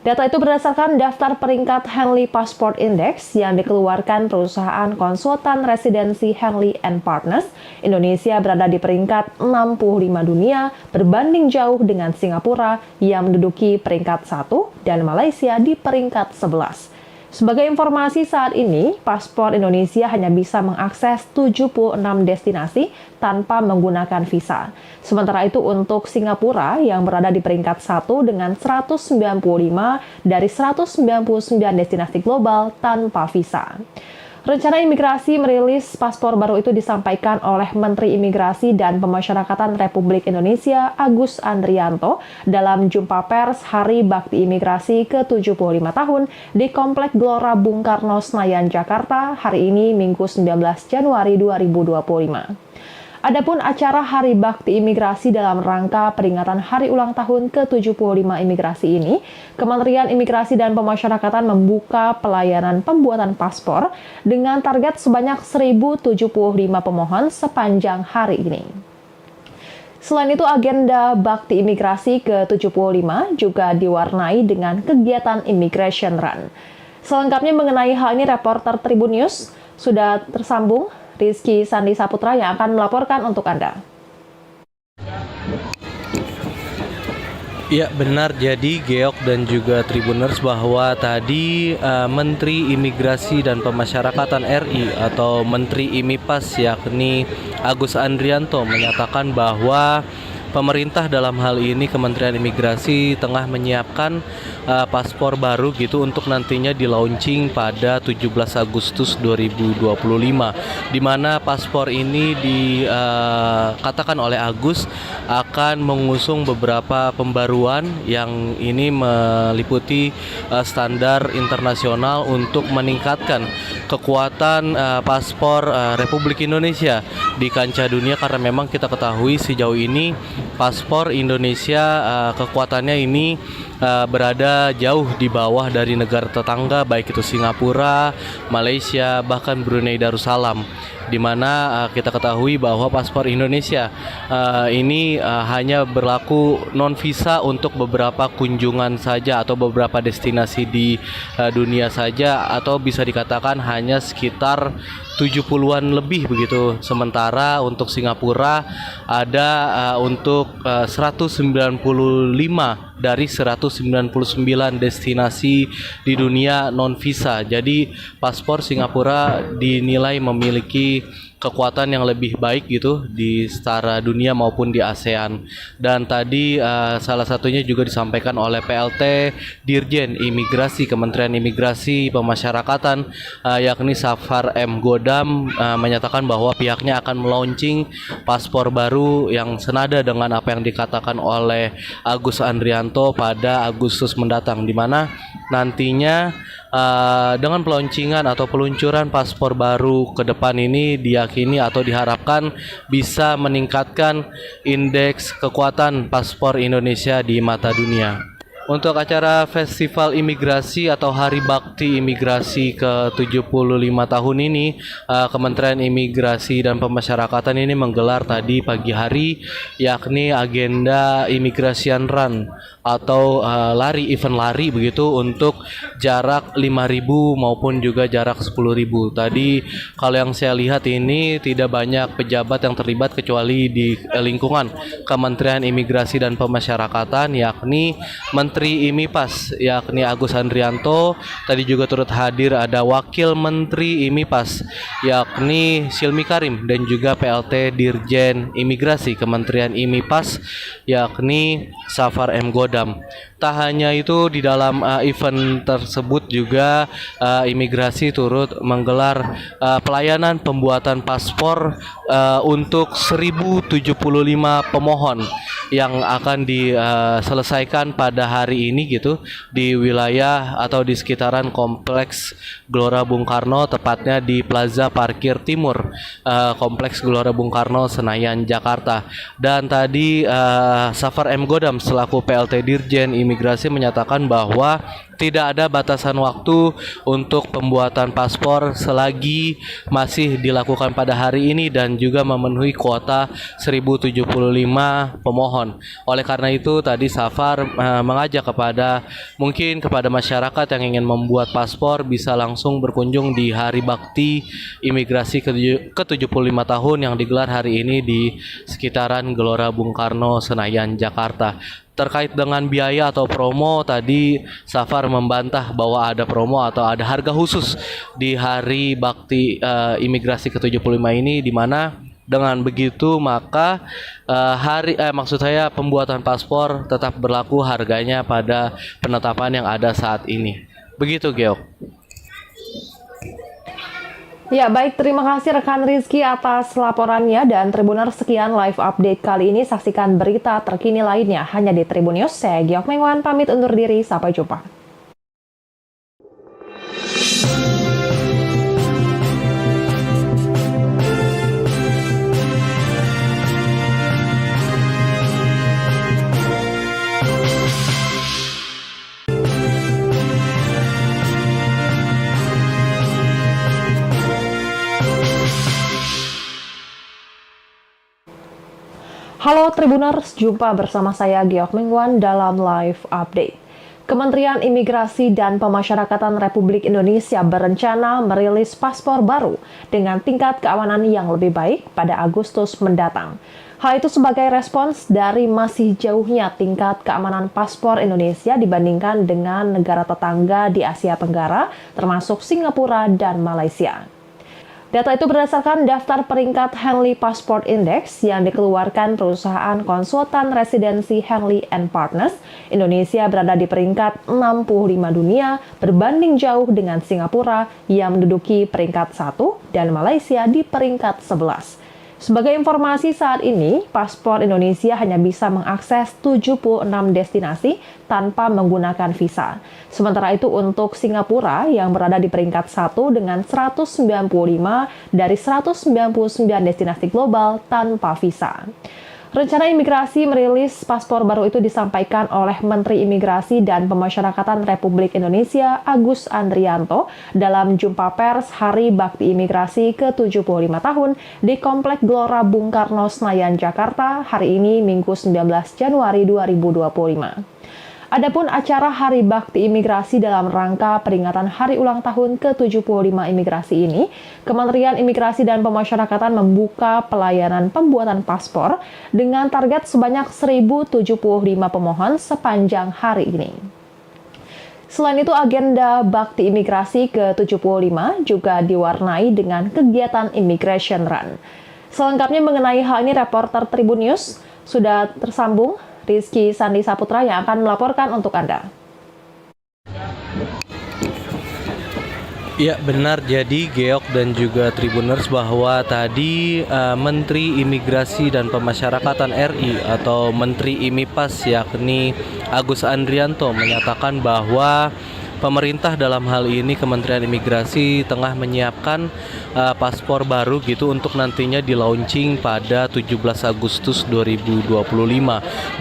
Data itu berdasarkan daftar peringkat Henley Passport Index yang dikeluarkan perusahaan konsultan residensi Henley & Partners. Indonesia berada di peringkat 65 dunia, berbanding jauh dengan Singapura yang menduduki peringkat 1 dan Malaysia di peringkat 11. Sebagai informasi, saat ini paspor Indonesia hanya bisa mengakses 76 destinasi tanpa menggunakan visa. Sementara itu untuk Singapura yang berada di peringkat 1 dengan 195 dari 199 destinasi global tanpa visa. Rencana imigrasi merilis paspor baru itu disampaikan oleh Menteri Imigrasi dan Pemasyarakatan Republik Indonesia Agus Andrianto dalam jumpa pers Hari Bakti Imigrasi ke-75 tahun di Komplek Gelora Bung Karno Senayan, Jakarta hari ini Minggu 19 Januari 2025. Adapun acara Hari Bakti Imigrasi dalam rangka peringatan Hari Ulang Tahun ke-75 Imigrasi ini, Kementerian Imigrasi dan Pemasyarakatan membuka pelayanan pembuatan paspor dengan target sebanyak 1.075 pemohon sepanjang hari ini. Selain itu, agenda Bakti Imigrasi ke-75 juga diwarnai dengan kegiatan Immigration Run. Selengkapnya mengenai hal ini, reporter Tribun News sudah tersambung Rizky Sandi Saputra yang akan melaporkan untuk Anda. Ya benar, jadi Geok dan juga Tribuners bahwa tadi Menteri Imigrasi dan Pemasyarakatan RI atau Menteri IMIPAS yakni Agus Andrianto menyatakan bahwa pemerintah dalam hal ini Kementerian Imigrasi tengah menyiapkan paspor baru gitu untuk nantinya di-launching pada 17 Agustus 2025, di mana paspor ini dikatakan oleh Agus akan mengusung beberapa pembaruan yang ini meliputi standar internasional untuk meningkatkan kekuatan paspor Republik Indonesia di kancah dunia, karena memang kita ketahui sejauh ini paspor Indonesia kekuatannya ini berada jauh di bawah dari negara tetangga, baik itu Singapura, Malaysia, bahkan Brunei Darussalam, di mana kita ketahui bahwa paspor Indonesia ini hanya berlaku non visa untuk beberapa kunjungan saja atau beberapa destinasi di dunia saja, atau bisa dikatakan hanya sekitar 70-an lebih begitu. Sementara untuk Singapura ada untuk 195 dari 199 destinasi di dunia non visa. Jadi paspor Singapura dinilai memiliki kekuatan yang lebih baik gitu di setara dunia maupun di ASEAN. Dan tadi salah satunya juga disampaikan oleh PLT Dirjen Imigrasi Kementerian Imigrasi Pemasyarakatan yakni Safar M. Godam menyatakan bahwa pihaknya akan melaunching paspor baru yang senada dengan apa yang dikatakan oleh Agus Andrianto pada Agustus mendatang, di mana nantinya dengan peluncuran atau peluncuran paspor baru ke depan ini diyakini atau diharapkan bisa meningkatkan indeks kekuatan paspor Indonesia di mata dunia. Untuk acara Festival Imigrasi atau Hari Bakti Imigrasi ke-75 tahun ini, Kementerian Imigrasi dan Pemasyarakatan ini menggelar tadi pagi hari yakni agenda Immigration Run atau event lari begitu untuk jarak 5.000 maupun juga jarak 10.000. Tadi kalau yang saya lihat ini tidak banyak pejabat yang terlibat kecuali di lingkungan Kementerian Imigrasi dan Pemasyarakatan yakni Menteri IMIPAS yakni Agus Andrianto. Tadi juga turut hadir ada Wakil Menteri IMIPAS yakni Silmi Karim dan juga PLT Dirjen Imigrasi Kementerian IMIPAS yakni Safar M. Godam. Tak hanya itu, di dalam event tersebut juga imigrasi turut menggelar pelayanan pembuatan paspor untuk 1.075 pemohon yang akan diselesaikan pada hari ini gitu di wilayah atau di sekitaran Kompleks Gelora Bung Karno, tepatnya di Plaza Parkir Timur Kompleks Gelora Bung Karno Senayan, Jakarta. Dan tadi Safar M. Godam selaku PLT Dirjen Imigrasi menyatakan bahwa tidak ada batasan waktu untuk pembuatan paspor selagi masih dilakukan pada hari ini dan juga memenuhi kuota 1.075 pemohon. Oleh karena itu tadi Safar mengajak kepada masyarakat yang ingin membuat paspor bisa langsung berkunjung di Hari Bakti Imigrasi ke-75 tahun yang digelar hari ini di sekitaran Gelora Bung Karno Senayan, Jakarta. Terkait dengan biaya atau promo, tadi Safar membantah bahwa ada promo atau ada harga khusus di Hari Bakti Imigrasi ke-75 ini, di mana dengan begitu maka pembuatan paspor tetap berlaku harganya pada penetapan yang ada saat ini. Begitu, Geo. Ya, baik. Terima kasih rekan Rizky atas laporannya dan Tribuners, sekian live update kali ini. Saksikan berita terkini lainnya hanya di Tribun News. Saya Giok Mengwan, pamit undur diri. Sampai jumpa. Halo Tribuners, jumpa bersama saya Giok Mengwan dalam live update. Kementerian Imigrasi dan Pemasyarakatan Republik Indonesia berencana merilis paspor baru dengan tingkat keamanan yang lebih baik pada Agustus mendatang. Hal itu sebagai respons dari masih jauhnya tingkat keamanan paspor Indonesia dibandingkan dengan negara tetangga di Asia Tenggara, termasuk Singapura dan Malaysia. Data itu berdasarkan daftar peringkat Henley Passport Index yang dikeluarkan perusahaan konsultan residensi Henley & Partners. Indonesia berada di peringkat 65 dunia, berbanding jauh dengan Singapura yang menduduki peringkat 1 dan Malaysia di peringkat 11. Sebagai informasi, saat ini paspor Indonesia hanya bisa mengakses 76 destinasi tanpa menggunakan visa. Sementara itu untuk Singapura yang berada di peringkat 1 dengan 195 dari 199 destinasi global tanpa visa. Rencana imigrasi merilis paspor baru itu disampaikan oleh Menteri Imigrasi dan Pemasyarakatan Republik Indonesia Agus Andrianto dalam jumpa pers Hari Bakti Imigrasi ke-75 tahun di Komplek Gelora Bung Karno Senayan, Jakarta hari ini Minggu 19 Januari 2025. Adapun acara Hari Bakti Imigrasi dalam rangka peringatan Hari Ulang Tahun ke-75 Imigrasi ini, Kementerian Imigrasi dan Pemasyarakatan membuka pelayanan pembuatan paspor dengan target sebanyak 1.075 pemohon sepanjang hari ini. Selain itu, agenda Bakti Imigrasi ke-75 juga diwarnai dengan kegiatan Immigration Run. Selengkapnya mengenai hal ini, reporter Tribun News sudah tersambung Rizky Sandi Saputra yang akan melaporkan untuk Anda. Ya benar, jadi Geok dan juga Tribuners bahwa tadi Menteri Imigrasi dan Pemasyarakatan RI atau Menteri IMIPAS yakni Agus Andrianto menyatakan bahwa pemerintah dalam hal ini Kementerian Imigrasi tengah menyiapkan paspor baru gitu untuk nantinya di-launching pada 17 Agustus 2025,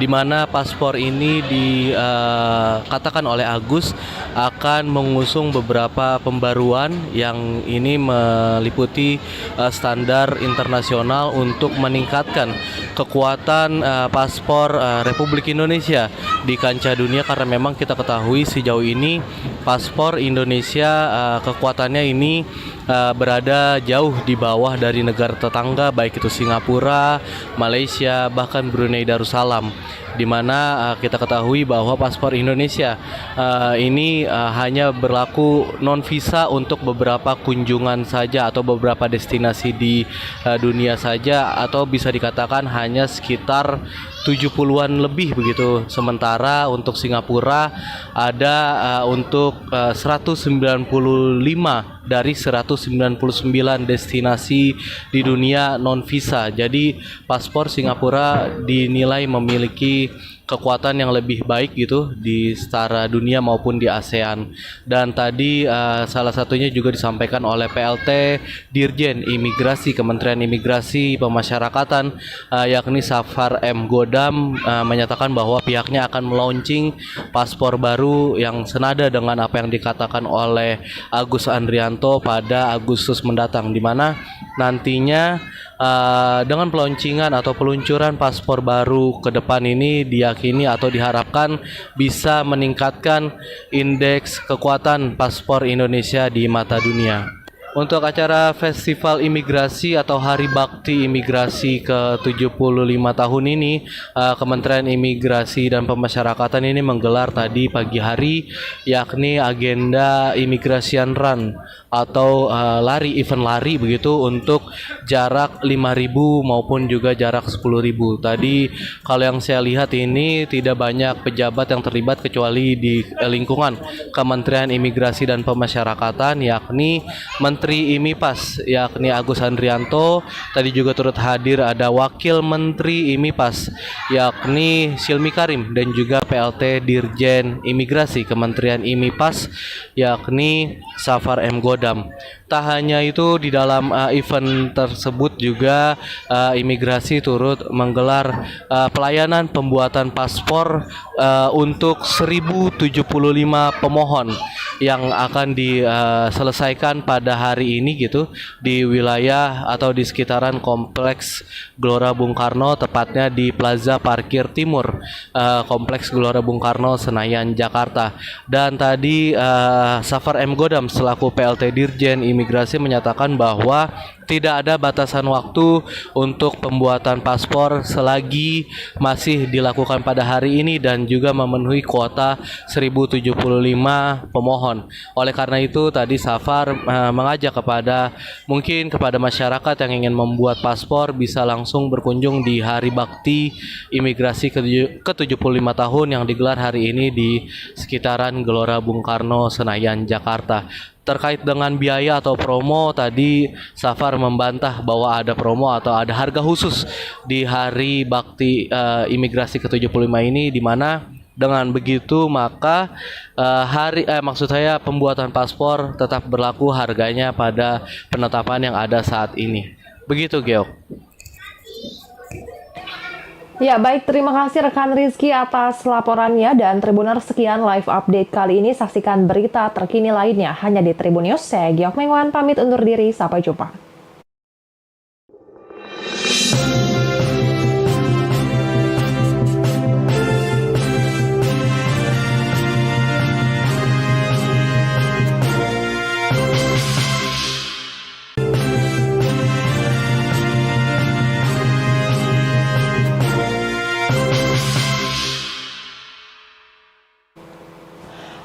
di mana paspor ini dikatakan oleh Agus akan mengusung beberapa pembaruan yang ini meliputi standar internasional untuk meningkatkan kekuatan paspor Republik Indonesia di kancah dunia, karena memang kita ketahui sejauh ini paspor Indonesia kekuatannya ini berada jauh di bawah dari negara tetangga, baik itu Singapura, Malaysia, bahkan Brunei Darussalam, di mana kita ketahui bahwa paspor Indonesia ini hanya berlaku non visa untuk beberapa kunjungan saja atau beberapa destinasi di dunia saja, atau bisa dikatakan hanya sekitar 70-an lebih begitu. Sementara untuk Singapura ada untuk 195 dari 199 destinasi di dunia non visa. Jadi paspor Singapura dinilai memiliki kekuatan yang lebih baik gitu di setara dunia maupun di ASEAN. Dan tadi salah satunya juga disampaikan oleh PLT Dirjen Imigrasi Kementerian Imigrasi Pemasyarakatan yakni Safar M. Godam menyatakan bahwa pihaknya akan melaunching paspor baru yang senada dengan apa yang dikatakan oleh Agus Andrianto pada Agustus mendatang, di mana nantinya dengan peluncingan atau peluncuran paspor baru ke depan ini diyakini atau diharapkan bisa meningkatkan indeks kekuatan paspor Indonesia di mata dunia. Untuk acara Festival Imigrasi atau Hari Bakti Imigrasi ke-75 tahun ini, Kementerian Imigrasi dan Pemasyarakatan ini menggelar tadi pagi hari yakni agenda Immigration Run atau event lari begitu untuk jarak 5.000 maupun juga jarak 10.000. Tadi kalau yang saya lihat ini tidak banyak pejabat yang terlibat kecuali di lingkungan Kementerian Imigrasi dan Pemasyarakatan yakni Menteri Menteri IMIPAS yakni Agus Andrianto. Tadi juga turut hadir ada Wakil Menteri IMIPAS yakni Silmi Karim dan juga PLT Dirjen Imigrasi Kementerian IMIPAS yakni Safar M. Godam. Tak hanya itu, di dalam event tersebut juga imigrasi turut menggelar pelayanan pembuatan paspor untuk 1075 pemohon yang akan diselesaikan pada hari ini gitu di wilayah atau di sekitaran kompleks Gelora Bung Karno, tepatnya di Plaza Parkir Timur kompleks Gelora Bung Karno Senayan Jakarta. Dan tadi Safar M. Godam selaku PLT Dirjen Imigrasi menyatakan bahwa tidak ada batasan waktu untuk pembuatan paspor selagi masih dilakukan pada hari ini dan juga memenuhi kuota 1075 pemohon. Oleh karena itu tadi Safar mengajak kepada masyarakat yang ingin membuat paspor bisa langsung berkunjung di Hari Bakti Imigrasi ke-75 tahun yang digelar hari ini di sekitaran Gelora Bung Karno Senayan Jakarta. Terkait dengan biaya atau promo, tadi Safar membantah bahwa ada promo atau ada harga khusus di Hari Bakti Imigrasi ke-75 ini, di mana dengan begitu maka pembuatan paspor tetap berlaku harganya pada penetapan yang ada saat ini. Begitu, Geok. Ya, baik, terima kasih rekan Rizky atas laporannya, dan Tribuners, sekian live update kali ini. Saksikan berita terkini lainnya hanya di Tribun News. Saya Geok Mengwan pamit undur diri, sampai jumpa.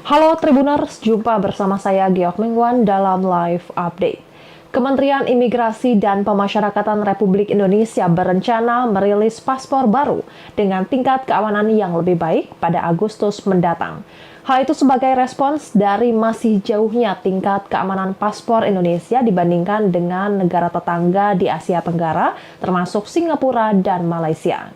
Halo Tribuners, jumpa bersama saya Geok Mengwan dalam live update. Kementerian Imigrasi dan Pemasyarakatan Republik Indonesia berencana merilis paspor baru dengan tingkat keamanan yang lebih baik pada Agustus mendatang. Hal itu sebagai respons dari masih jauhnya tingkat keamanan paspor Indonesia dibandingkan dengan negara tetangga di Asia Tenggara, termasuk Singapura dan Malaysia.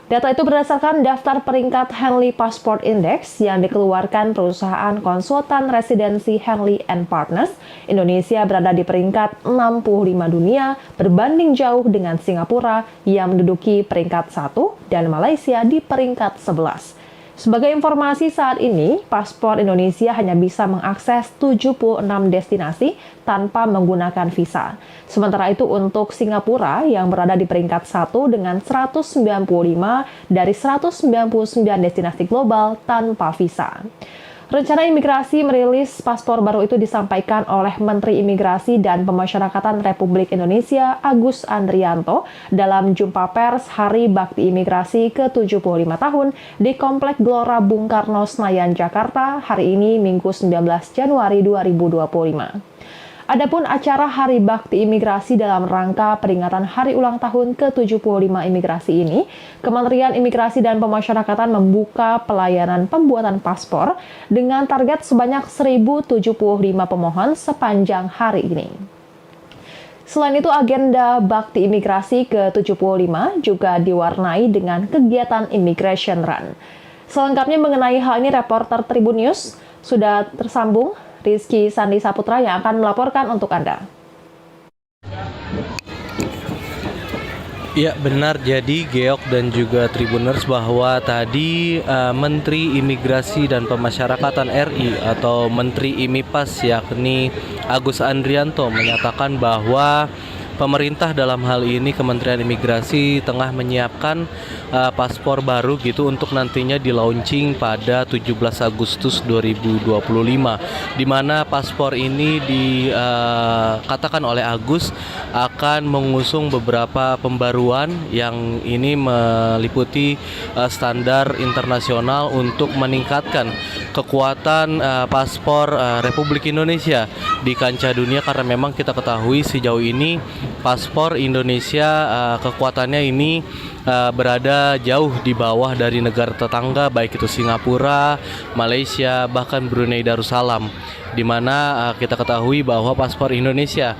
Data itu berdasarkan daftar peringkat Henley Passport Index yang dikeluarkan perusahaan konsultan residensi Henley & Partners. Indonesia berada di peringkat 65 dunia, berbanding jauh dengan Singapura yang menduduki peringkat 1 dan Malaysia di peringkat 11. Sebagai informasi, saat ini paspor Indonesia hanya bisa mengakses 76 destinasi tanpa menggunakan visa. Sementara itu untuk Singapura yang berada di peringkat 1 dengan 195 dari 199 destinasi global tanpa visa. Rencana imigrasi merilis paspor baru itu disampaikan oleh Menteri Imigrasi dan Pemasyarakatan Republik Indonesia Agus Andrianto dalam jumpa pers Hari Bakti Imigrasi ke-75 tahun di Komplek Gelora Bung Karno Senayan Jakarta hari ini Minggu 19 Januari 2025. Adapun acara Hari Bakti Imigrasi dalam rangka peringatan hari ulang tahun ke-75 imigrasi ini, Kementerian Imigrasi dan Pemasyarakatan membuka pelayanan pembuatan paspor dengan target sebanyak 1.075 pemohon sepanjang hari ini. Selain itu, agenda Bakti Imigrasi ke-75 juga diwarnai dengan kegiatan Immigration Run. Selengkapnya mengenai hal ini, reporter Tribun News sudah tersambung Rizky Sandi Saputra yang akan melaporkan untuk Anda. Ya, benar. Jadi Geok dan juga Tribuners bahwa tadi Menteri Imigrasi dan Pemasyarakatan RI atau Menteri IMIPAS yakni Agus Andrianto menyatakan bahwa pemerintah dalam hal ini Kementerian Imigrasi tengah menyiapkan paspor baru gitu untuk nantinya di-launching pada 17 Agustus 2025, di mana paspor ini dikatakan oleh Agus akan mengusung beberapa pembaruan yang ini meliputi standar internasional untuk meningkatkan kekuatan paspor Republik Indonesia di kancah dunia, karena memang kita ketahui sejauh ini paspor Indonesia kekuatannya ini berada jauh di bawah dari negara tetangga, baik itu Singapura, Malaysia, bahkan Brunei Darussalam. di mana kita ketahui bahwa paspor Indonesia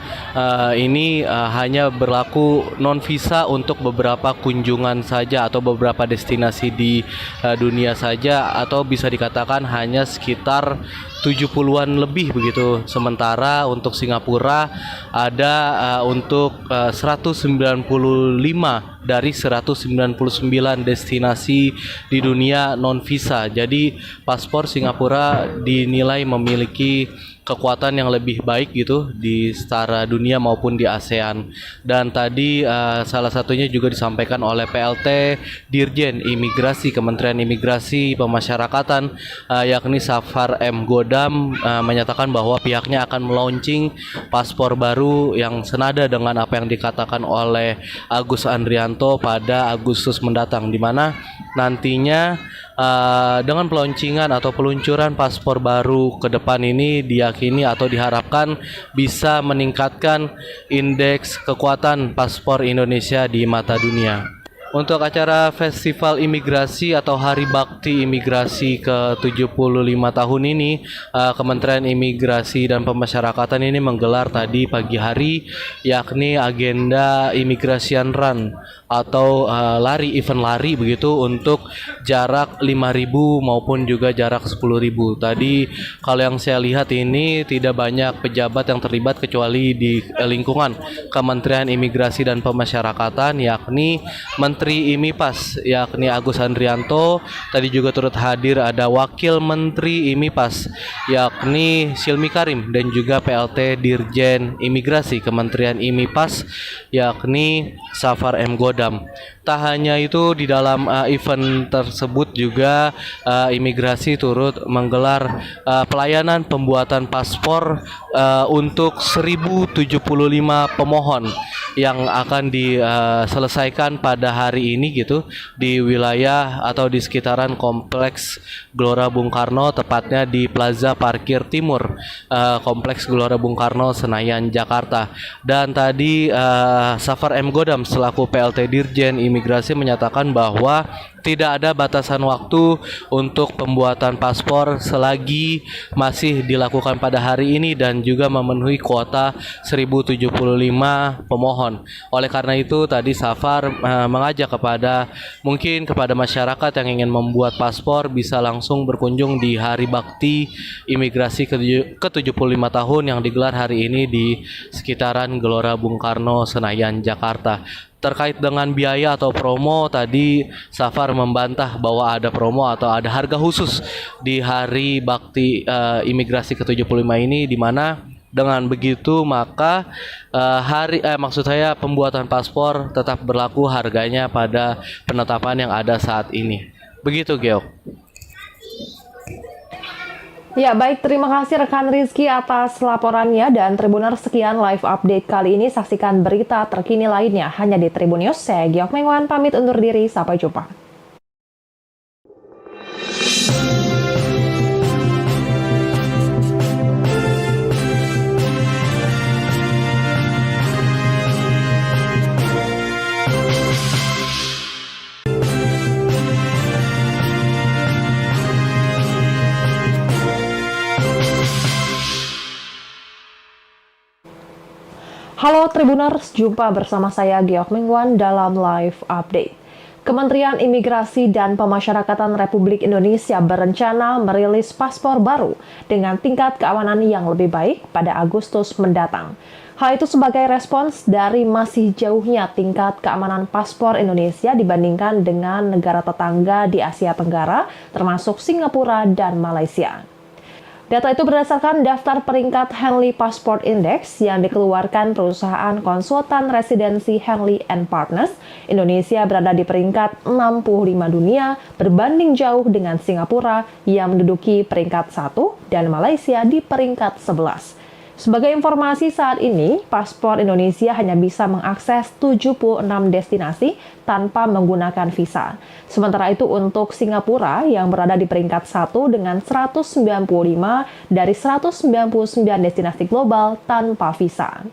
ini hanya berlaku non visa untuk beberapa kunjungan saja atau beberapa destinasi di dunia saja, atau bisa dikatakan hanya sekitar 70-an lebih begitu. Sementara untuk Singapura ada untuk 195 dari 199 destinasi di dunia non visa. Jadi paspor Singapura dinilai memiliki kekuatan yang lebih baik gitu di setara dunia maupun di ASEAN. Dan tadi salah satunya juga disampaikan oleh PLT Dirjen Imigrasi Kementerian Imigrasi Pemasyarakatan yakni Safar M. Godam menyatakan bahwa pihaknya akan melaunching paspor baru yang senada dengan apa yang dikatakan oleh Agus Andrianto pada Agustus mendatang, di mana nantinya dengan peluncingan atau peluncuran paspor baru ke depan ini diyakini atau diharapkan bisa meningkatkan indeks kekuatan paspor Indonesia di mata dunia. Untuk acara Festival Imigrasi atau Hari Bakti Imigrasi ke-75 tahun ini, Kementerian Imigrasi dan Pemasyarakatan ini menggelar tadi pagi hari, yakni agenda Immigration Run atau event lari begitu untuk jarak 5.000 maupun juga jarak 10.000. Tadi kalau yang saya lihat ini tidak banyak pejabat yang terlibat kecuali di lingkungan Kementerian Imigrasi dan Pemasyarakatan, yakni Menteri IMIPAS yakni Agus Andrianto. Tadi juga turut hadir ada Wakil Menteri IMIPAS yakni Silmi Karim, dan juga PLT Dirjen Imigrasi Kementerian IMIPAS yakni Safar M. Godam. Tak hanya itu, di dalam event tersebut juga imigrasi turut menggelar pelayanan pembuatan paspor untuk 1075 pemohon yang akan diselesaikan pada hari ini gitu di wilayah atau di sekitaran Kompleks Gelora Bung Karno, tepatnya di Plaza Parkir Timur Kompleks Gelora Bung Karno, Senayan, Jakarta. Dan tadi Safar M. Godam selaku PLT Dirjen Imigrasi menyatakan bahwa tidak ada batasan waktu untuk pembuatan paspor selagi masih dilakukan pada hari ini dan juga memenuhi kuota 1075 pemohon. Oleh karena itu tadi Safar mengajak kepada masyarakat yang ingin membuat paspor bisa langsung berkunjung di Hari Bakti Imigrasi ke-75 tahun yang digelar hari ini di sekitaran Gelora Bung Karno, Senayan, Jakarta. Terkait dengan biaya atau promo, tadi Safar membantah bahwa ada promo atau ada harga khusus di Hari Bakti Imigrasi ke-75 ini, di mana dengan begitu maka pembuatan paspor tetap berlaku harganya pada penetapan yang ada saat ini. Begitu, Geok. Ya, baik, terima kasih rekan Rizky atas laporannya, dan Tribuners, sekian live update kali ini. Saksikan berita terkini lainnya hanya di Tribun News. Saya Geok Mengwan pamit undur diri, sampai jumpa. Halo Tribuners, jumpa bersama saya Geok Mengwan dalam live update. Kementerian Imigrasi dan Pemasyarakatan Republik Indonesia berencana merilis paspor baru dengan tingkat keamanan yang lebih baik pada Agustus mendatang. Hal itu sebagai respons dari masih jauhnya tingkat keamanan paspor Indonesia dibandingkan dengan negara tetangga di Asia Tenggara, termasuk Singapura dan Malaysia. Data itu berdasarkan daftar peringkat Henley Passport Index yang dikeluarkan perusahaan konsultan residensi Henley & Partners. Indonesia berada di peringkat 65 dunia, berbanding jauh dengan Singapura yang menduduki peringkat 1 dan Malaysia di peringkat 11. Sebagai informasi, saat ini paspor Indonesia hanya bisa mengakses 76 destinasi tanpa menggunakan visa. Sementara itu untuk Singapura yang berada di peringkat 1 dengan 195 dari 199 destinasi global tanpa visa.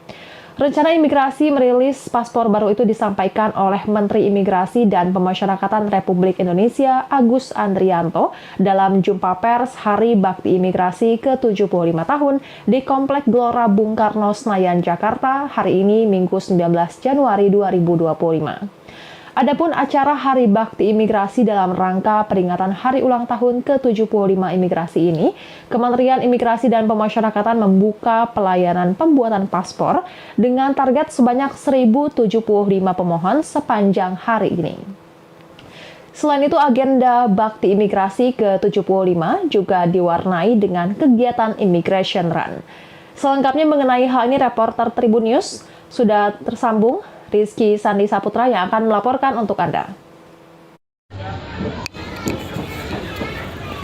Rencana imigrasi merilis paspor baru itu disampaikan oleh Menteri Imigrasi dan Pemasyarakatan Republik Indonesia Agus Andrianto dalam jumpa pers Hari Bakti Imigrasi ke-75 tahun di Komplek Gelora Bung Karno, Senayan, Jakarta hari ini Minggu 19 Januari 2025. Adapun acara Hari Bakti Imigrasi dalam rangka peringatan Hari Ulang Tahun ke-75 Imigrasi ini, Kementerian Imigrasi dan Pemasyarakatan membuka pelayanan pembuatan paspor dengan target sebanyak 1.075 pemohon sepanjang hari ini. Selain itu, agenda Bakti Imigrasi ke-75 juga diwarnai dengan kegiatan Immigration Run. Selengkapnya mengenai hal ini, reporter Tribun News sudah tersambung Rizky Sandi Saputra yang akan melaporkan untuk Anda.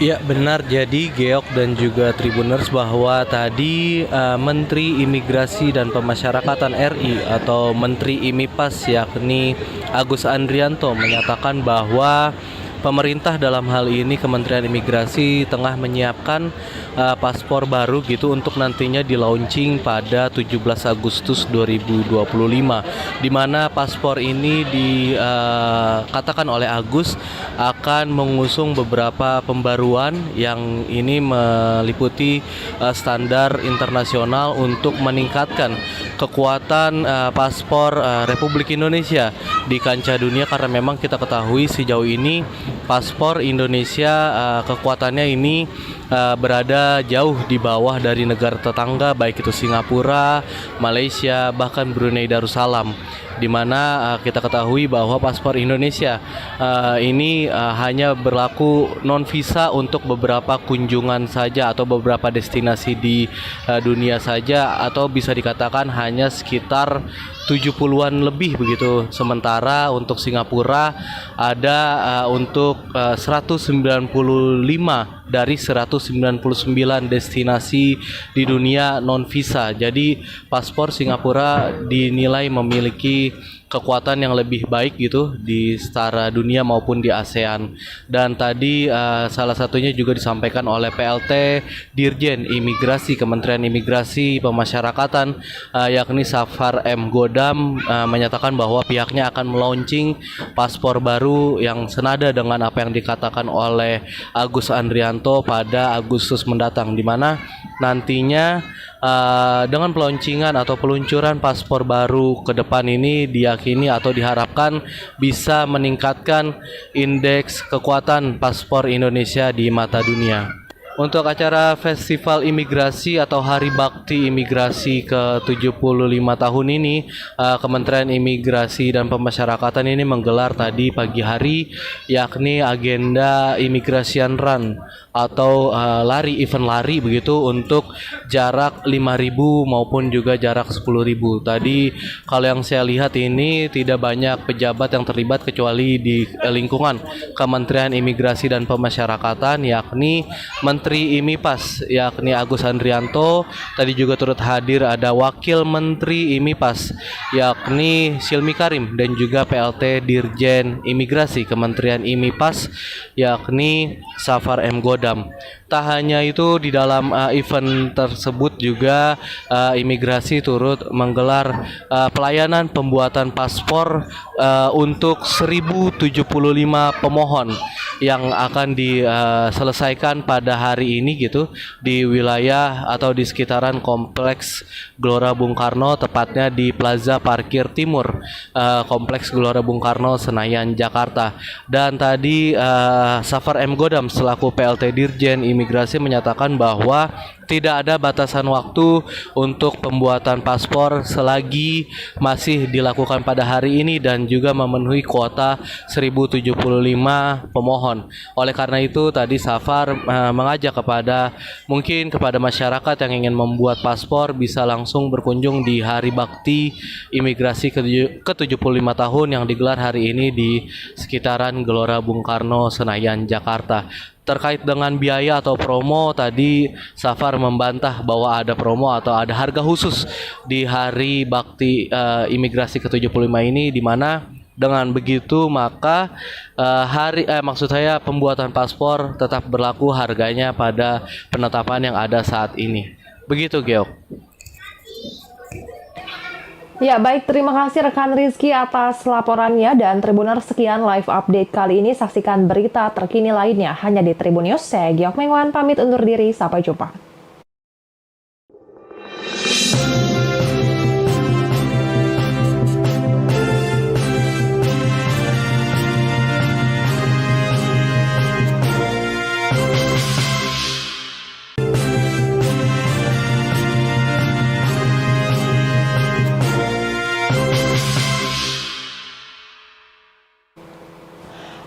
Ya benar, jadi Geok dan juga Tribuners bahwa tadi Menteri Imigrasi dan Pemasyarakatan RI atau Menteri IMIPAS yakni Agus Andrianto menyatakan bahwa pemerintah dalam hal ini Kementerian Imigrasi tengah menyiapkan paspor baru gitu untuk nantinya di-launching pada 17 Agustus 2025, di mana paspor ini dikatakan oleh Agus akan mengusung beberapa pembaruan yang ini meliputi standar internasional untuk meningkatkan kekuatan paspor Republik Indonesia di kancah dunia, karena memang kita ketahui sejauh ini paspor Indonesia kekuatannya ini berada jauh di bawah dari negara tetangga, baik itu Singapura, Malaysia, bahkan Brunei Darussalam, di mana kita ketahui bahwa paspor Indonesia ini hanya berlaku non visa untuk beberapa kunjungan saja atau beberapa destinasi di dunia saja, atau bisa dikatakan hanya sekitar 70-an lebih begitu. Sementara untuk Singapura ada untuk 195 dari 199 destinasi di dunia non visa. Jadi paspor Singapura dinilai memiliki kekuatan yang lebih baik gitu di setara dunia maupun di ASEAN. Dan tadi salah satunya juga disampaikan oleh PLT Dirjen Imigrasi Kementerian Imigrasi Pemasyarakatan yakni Safar M. Godam menyatakan bahwa pihaknya akan melaunching paspor baru yang senada dengan apa yang dikatakan oleh Agus Andrianto pada Agustus mendatang, di mana nantinya dengan peluncingan atau peluncuran paspor baru ke depan ini diyakini atau diharapkan bisa meningkatkan indeks kekuatan paspor Indonesia di mata dunia. Untuk acara Festival Imigrasi atau Hari Bakti Imigrasi ke-75 tahun ini, Kementerian Imigrasi dan Pemasyarakatan ini menggelar tadi pagi hari yakni agenda Immigration Run atau event lari begitu untuk jarak 5.000 maupun juga jarak 10.000. Tadi kalau yang saya lihat ini tidak banyak pejabat yang terlibat kecuali di lingkungan Kementerian Imigrasi dan Pemasyarakatan yakni Menteri IMIPAS yakni Agus Andrianto. Tadi juga turut hadir ada Wakil Menteri IMIPAS yakni Silmi Karim dan juga PLT Dirjen Imigrasi Kementerian IMIPAS yakni Safar M. Godam. Tak hanya itu, di dalam event tersebut juga imigrasi turut menggelar pelayanan pembuatan paspor untuk 1.075 pemohon yang akan diselesaikan pada hari ini gitu di wilayah atau di sekitaran Kompleks Gelora Bung Karno, tepatnya di Plaza Parkir Timur Kompleks Gelora Bung Karno, Senayan, Jakarta. Dan tadi Safar M. Godam selaku PLT Dirjen Imigrasi menyatakan bahwa tidak ada batasan waktu untuk pembuatan paspor selagi masih dilakukan pada hari ini dan juga memenuhi kuota 1.075 pemohon. Oleh karena itu tadi Safar mengajak kepada masyarakat yang ingin membuat paspor bisa langsung berkunjung di Hari Bakti Imigrasi ke-75 tahun yang digelar hari ini di sekitaran Gelora Bung Karno, Senayan, Jakarta. Terkait dengan biaya atau promo, tadi Safar membantah bahwa ada promo atau ada harga khusus di Hari Bakti Imigrasi ke-75 ini, di mana dengan begitu maka pembuatan paspor tetap berlaku harganya pada penetapan yang ada saat ini. Begitu, Geok. Ya, baik. Terima kasih rekan Rizky atas laporannya dan Tribuners, sekian live update kali ini. Saksikan berita terkini lainnya hanya di Tribun News. Saya Giok Mengwan, pamit undur diri. Sampai jumpa.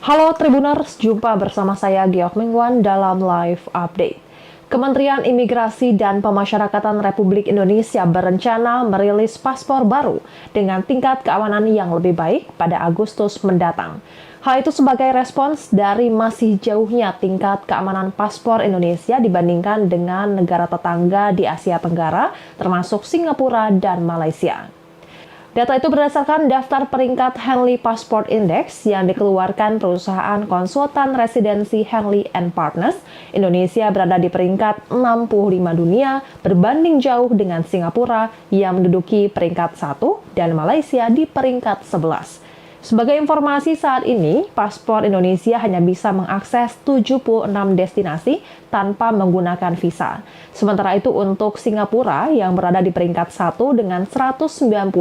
Halo Tribuners, jumpa bersama saya Giok Mengwan dalam live update. Kementerian Imigrasi dan Pemasyarakatan Republik Indonesia berencana merilis paspor baru dengan tingkat keamanan yang lebih baik pada Agustus mendatang. Hal itu sebagai respons dari masih jauhnya tingkat keamanan paspor Indonesia dibandingkan dengan negara tetangga di Asia Tenggara, termasuk Singapura dan Malaysia. Data itu berdasarkan daftar peringkat Henley Passport Index yang dikeluarkan perusahaan konsultan residensi Henley & Partners. Indonesia berada di peringkat 65 dunia, berbanding jauh dengan Singapura yang menduduki peringkat 1 dan Malaysia di peringkat 11. Sebagai informasi, saat ini paspor Indonesia hanya bisa mengakses 76 destinasi tanpa menggunakan visa. Sementara itu untuk Singapura yang berada di peringkat 1 dengan 195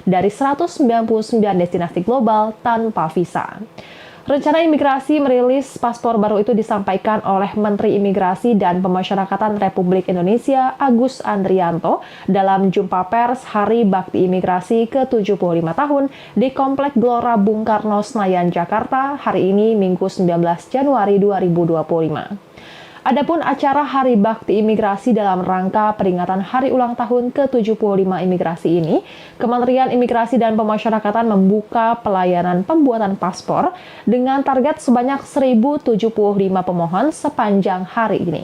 dari 199 destinasi global tanpa visa. Rencana imigrasi merilis paspor baru itu disampaikan oleh Menteri Imigrasi dan Pemasyarakatan Republik Indonesia Agus Andrianto dalam jumpa pers Hari Bakti Imigrasi ke-75 tahun di Komplek Gelora Bung Karno Senayan, Jakarta hari ini Minggu 19 Januari 2025. Adapun acara Hari Bakti Imigrasi dalam rangka peringatan Hari Ulang Tahun ke-75 Imigrasi ini, Kementerian Imigrasi dan Pemasyarakatan membuka pelayanan pembuatan paspor dengan target sebanyak 1.075 pemohon sepanjang hari ini.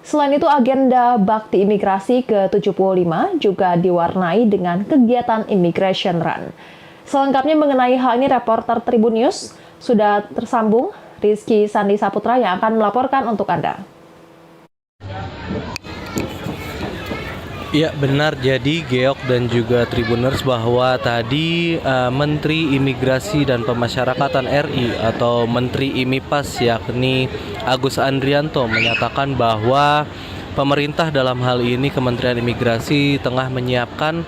Selain itu, agenda Bakti Imigrasi ke-75 juga diwarnai dengan kegiatan Immigration Run. Selengkapnya mengenai hal ini, reporter Tribun News sudah tersambung Rizky Sandi Saputra yang akan melaporkan untuk Anda. Ya benar, jadi Geok dan juga Tribuners bahwa tadi Menteri Imigrasi dan Pemasyarakatan RI atau Menteri IMIPAS yakni Agus Andrianto menyatakan bahwa pemerintah dalam hal ini Kementerian Imigrasi tengah menyiapkan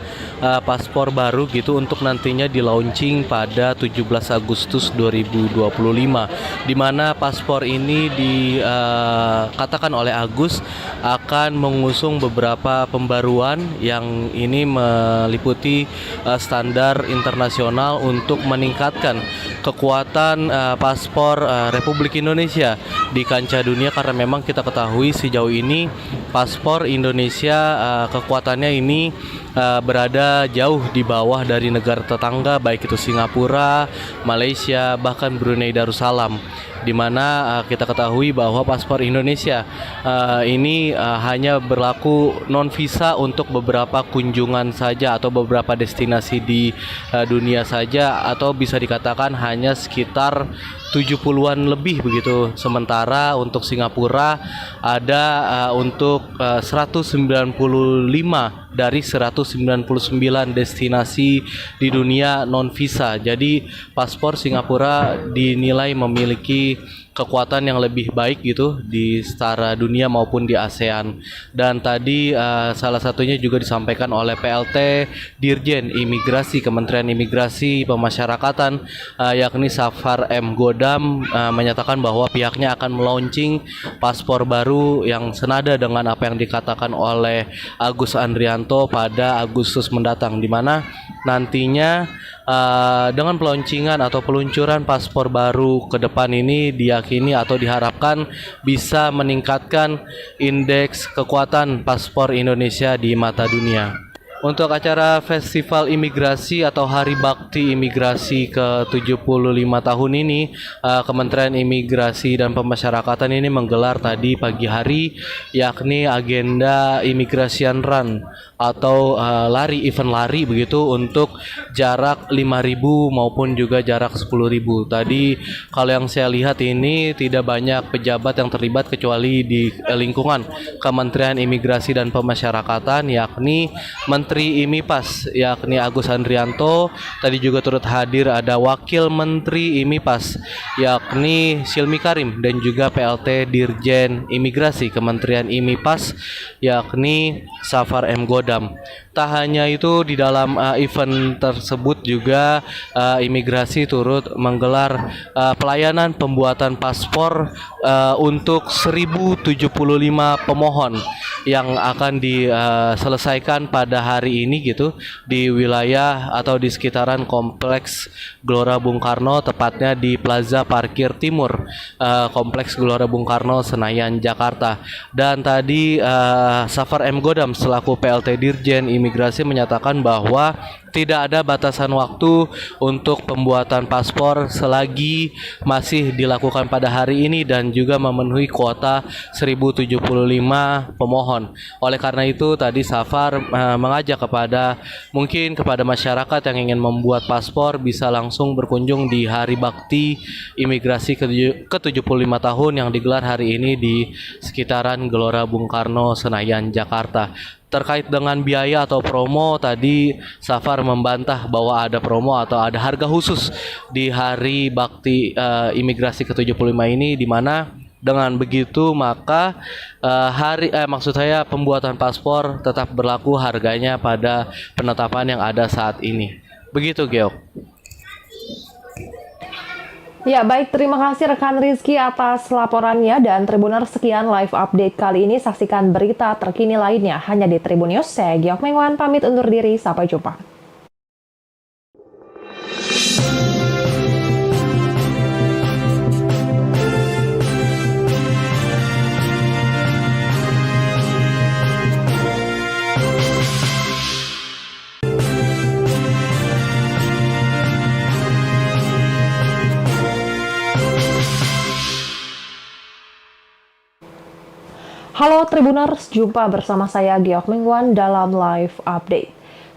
paspor baru gitu untuk nantinya di-launching pada 17 Agustus 2025, di mana paspor ini dikatakan oleh Agus akan mengusung beberapa pembaruan yang ini meliputi standar internasional untuk meningkatkan kekuatan paspor Republik Indonesia di kancah dunia, karena memang kita ketahui sejauh ini paspor Indonesia kekuatannya ini berada jauh di bawah dari negara tetangga, baik itu Singapura, Malaysia, bahkan Brunei Darussalam, di mana kita ketahui bahwa paspor Indonesia ini hanya berlaku non visa untuk beberapa kunjungan saja atau beberapa destinasi di dunia saja, atau bisa dikatakan hanya sekitar 70-an lebih begitu. Sementara untuk Singapura ada untuk 195 dari 199 destinasi di dunia non visa. Jadi paspor Singapura dinilai memiliki kekuatan yang lebih baik gitu di setara dunia maupun di ASEAN. Dan tadi salah satunya juga disampaikan oleh PLT Dirjen Imigrasi Kementerian Imigrasi Pemasyarakatan yakni Safar M. Godam menyatakan bahwa pihaknya akan melaunching paspor baru yang senada dengan apa yang dikatakan oleh Agus Andrianto pada Agustus mendatang, di mana nantinya dengan peluncingan atau peluncuran paspor baru ke depan ini diyakini atau diharapkan bisa meningkatkan indeks kekuatan paspor Indonesia di mata dunia. Untuk acara Festival Imigrasi atau Hari Bakti Imigrasi ke-75 tahun ini, Kementerian Imigrasi dan Pemasyarakatan ini menggelar tadi pagi hari yakni agenda Immigration Run atau event lari begitu untuk jarak 5.000 maupun juga jarak 10.000. Tadi kalau yang saya lihat ini tidak banyak pejabat yang terlibat kecuali di lingkungan Kementerian Imigrasi dan Pemasyarakatan, yakni Menteri IMIPAS yakni Agus Andrianto. Tadi juga turut hadir ada Wakil Menteri IMIPAS yakni Silmi Karim dan juga PLT Dirjen Imigrasi Kementerian IMIPAS yakni Safar M. Godam. Tak hanya itu, di dalam event tersebut juga imigrasi turut menggelar pelayanan pembuatan paspor untuk 1075 pemohon yang akan diselesaikan pada hari ini gitu di wilayah atau di sekitaran Kompleks Gelora Bung Karno, tepatnya di Plaza Parkir Timur Kompleks Gelora Bung Karno, Senayan, Jakarta. Dan tadi Safar M. Godam selaku PLT Dirjen Imigrasi menyatakan bahwa tidak ada batasan waktu untuk pembuatan paspor selagi masih dilakukan pada hari ini dan juga memenuhi kuota 1075 pemohon. Oleh karena itu tadi Safar mengajak kepada masyarakat yang ingin membuat paspor bisa langsung berkunjung di Hari Bakti Imigrasi ke-75 tahun yang digelar hari ini di sekitaran Gelora Bung Karno, Senayan, Jakarta. Terkait dengan biaya atau promo, tadi Safar membantah bahwa ada promo atau ada harga khusus di Hari Bakti Imigrasi ke-75 ini, di mana dengan begitu maka pembuatan paspor tetap berlaku harganya pada penetapan yang ada saat ini. Begitu, Geok. Ya, baik, terima kasih rekan Rizky atas laporannya, dan Tribuners, sekian live update kali ini. Saksikan berita terkini lainnya hanya di Tribun News. Saya Geok Mengwan pamit undur diri, sampai jumpa. Halo Tribuners, jumpa bersama saya Geok Mengwan dalam live update.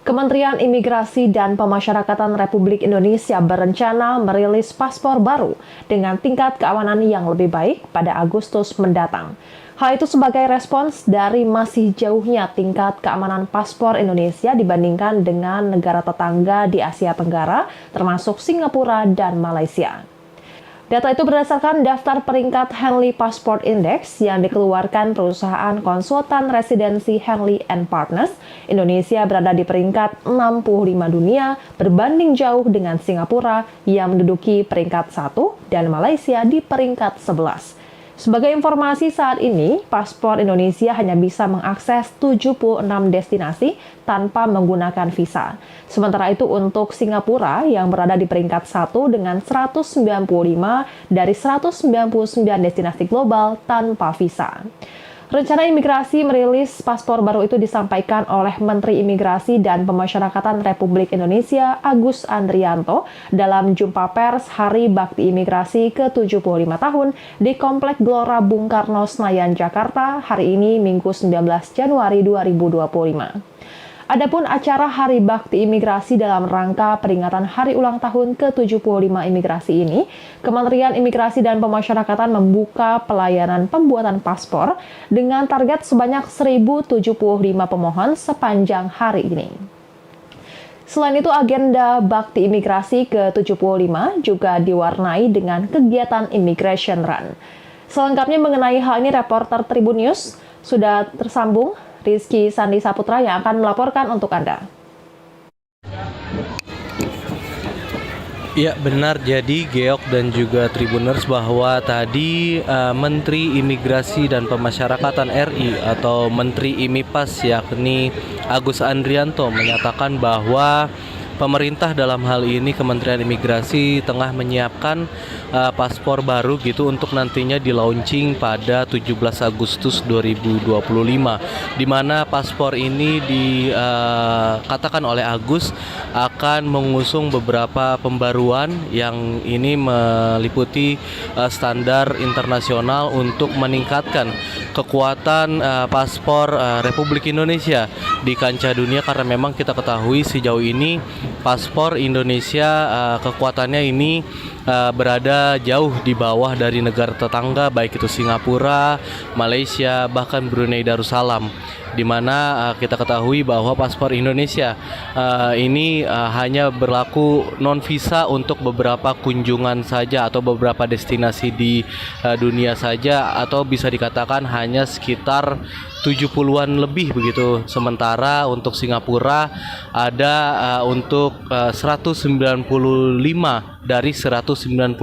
Kementerian Imigrasi dan Pemasyarakatan Republik Indonesia berencana merilis paspor baru dengan tingkat keamanan yang lebih baik pada Agustus mendatang. Hal itu sebagai respons dari masih jauhnya tingkat keamanan paspor Indonesia dibandingkan dengan negara tetangga di Asia Tenggara, termasuk Singapura dan Malaysia. Data itu berdasarkan daftar peringkat Henley Passport Index yang dikeluarkan perusahaan konsultan residensi Henley & Partners. Indonesia berada di peringkat 65 dunia, berbanding jauh dengan Singapura yang menduduki peringkat 1 dan Malaysia di peringkat 11. Sebagai informasi, saat ini paspor Indonesia hanya bisa mengakses 76 destinasi tanpa menggunakan visa. Sementara itu untuk Singapura yang berada di peringkat 1 dengan 195 dari 199 destinasi global tanpa visa. Rencana imigrasi merilis paspor baru itu disampaikan oleh Menteri Imigrasi dan Pemasyarakatan Republik Indonesia Agus Andrianto dalam jumpa pers Hari Bakti Imigrasi ke-75 tahun di Komplek Gelora Bung Karno, Senayan, Jakarta hari ini Minggu 19 Januari 2025. Adapun acara Hari Bakti Imigrasi dalam rangka peringatan Hari Ulang Tahun ke-75 Imigrasi ini, Kementerian Imigrasi dan Pemasyarakatan membuka pelayanan pembuatan paspor dengan target sebanyak 1.075 pemohon sepanjang hari ini. Selain itu, agenda Bakti Imigrasi ke-75 juga diwarnai dengan kegiatan Immigration Run. Selengkapnya mengenai hal ini, reporter Tribun News sudah tersambung Rizky Sandi Saputra yang akan melaporkan untuk Anda. Ya, benar. Jadi Geok dan juga Tribuners bahwa tadi Menteri Imigrasi dan Pemasyarakatan RI atau Menteri IMIPAS yakni Agus Andrianto menyatakan bahwa pemerintah dalam hal ini Kementerian Imigrasi tengah menyiapkan paspor baru gitu untuk nantinya di-launching pada 17 Agustus 2025, di mana paspor ini dikatakan oleh Agus akan mengusung beberapa pembaruan yang ini meliputi standar internasional untuk meningkatkan kekuatan paspor Republik Indonesia di kancah dunia, karena memang kita ketahui sejauh ini paspor Indonesia kekuatannya ini berada jauh di bawah dari negara tetangga, baik itu Singapura, Malaysia, bahkan Brunei Darussalam, di mana kita ketahui bahwa paspor Indonesia ini hanya berlaku non visa untuk beberapa kunjungan saja atau beberapa destinasi di dunia saja, atau bisa dikatakan hanya sekitar 70-an lebih begitu. Sementara untuk Singapura ada untuk 195 dari 199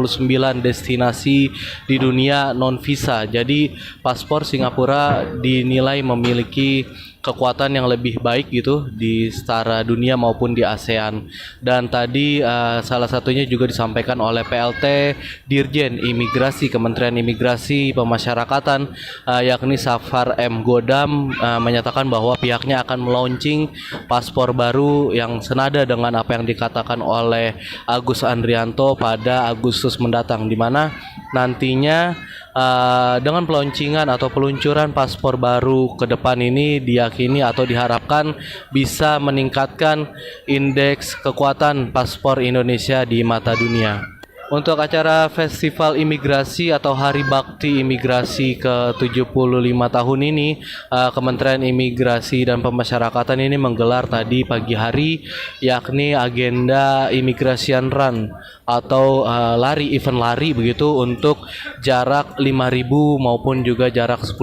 destinasi di dunia non visa. Jadi paspor Singapura dinilai memiliki kekuatan yang lebih baik gitu di setara dunia maupun di ASEAN. Dan tadi salah satunya juga disampaikan oleh PLT Dirjen Imigrasi Kementerian Imigrasi Pemasyarakatan yakni Safar M. Godam menyatakan bahwa pihaknya akan melaunching paspor baru yang senada dengan apa yang dikatakan oleh Agus Andrianto pada Agustus mendatang, di mana nantinya dengan peluncingan atau peluncuran paspor baru ke depan ini diyakini atau diharapkan bisa meningkatkan indeks kekuatan paspor Indonesia di mata dunia. Untuk acara Festival Imigrasi atau Hari Bakti Imigrasi ke-75 tahun ini, Kementerian Imigrasi dan Pemasyarakatan ini menggelar tadi pagi hari, yakni agenda Immigration Run atau event lari begitu untuk jarak 5.000 maupun juga jarak 10.000.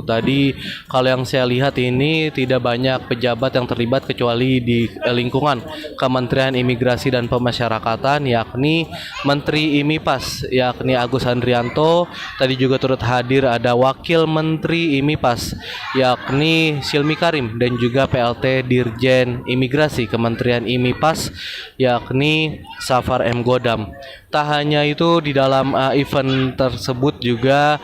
Tadi kalau yang saya lihat ini tidak banyak pejabat yang terlibat kecuali di lingkungan Kementerian Imigrasi dan Pemasyarakatan, yakni Menteri IMIPAS yakni Agus Andrianto. Tadi juga turut hadir ada Wakil Menteri IMIPAS yakni Silmi Karim, dan juga PLT Dirjen Imigrasi Kementerian IMIPAS yakni Safar M. Godam. Tak hanya itu, di dalam event tersebut juga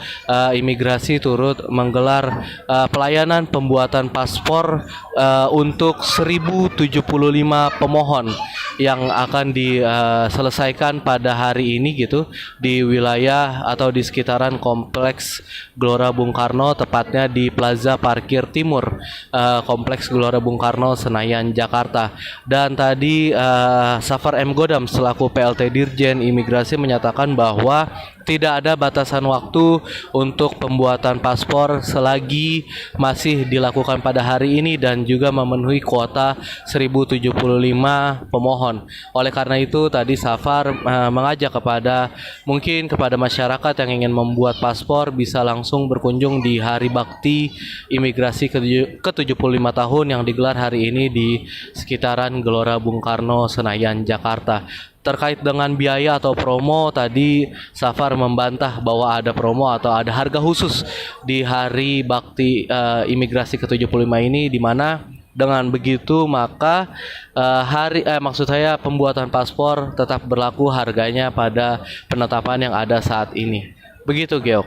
imigrasi turut menggelar pelayanan pembuatan paspor untuk 1075 pemohon yang akan diselesaikan pada hari ini gitu di wilayah atau di sekitaran Kompleks Gelora Bung Karno, tepatnya di Plaza Parkir Timur Kompleks Gelora Bung Karno, Senayan, Jakarta. Dan tadi Safar M. Godam selaku PLT Dirjen Imigrasi menyatakan bahwa tidak ada batasan waktu untuk pembuatan paspor selagi masih dilakukan pada hari ini dan juga memenuhi kuota 1075 pemohon. Oleh karena itu tadi Safar mengajak kepada masyarakat yang ingin membuat paspor bisa langsung berkunjung di Hari Bakti Imigrasi ke-75 tahun yang digelar hari ini di sekitaran Gelora Bung Karno, Senayan, Jakarta. Terkait dengan biaya atau promo, tadi Safar membantah bahwa ada promo atau ada harga khusus di Hari Bakti Imigrasi ke-75 ini, di mana dengan begitu maka pembuatan paspor tetap berlaku harganya pada penetapan yang ada saat ini. Begitu, Geok.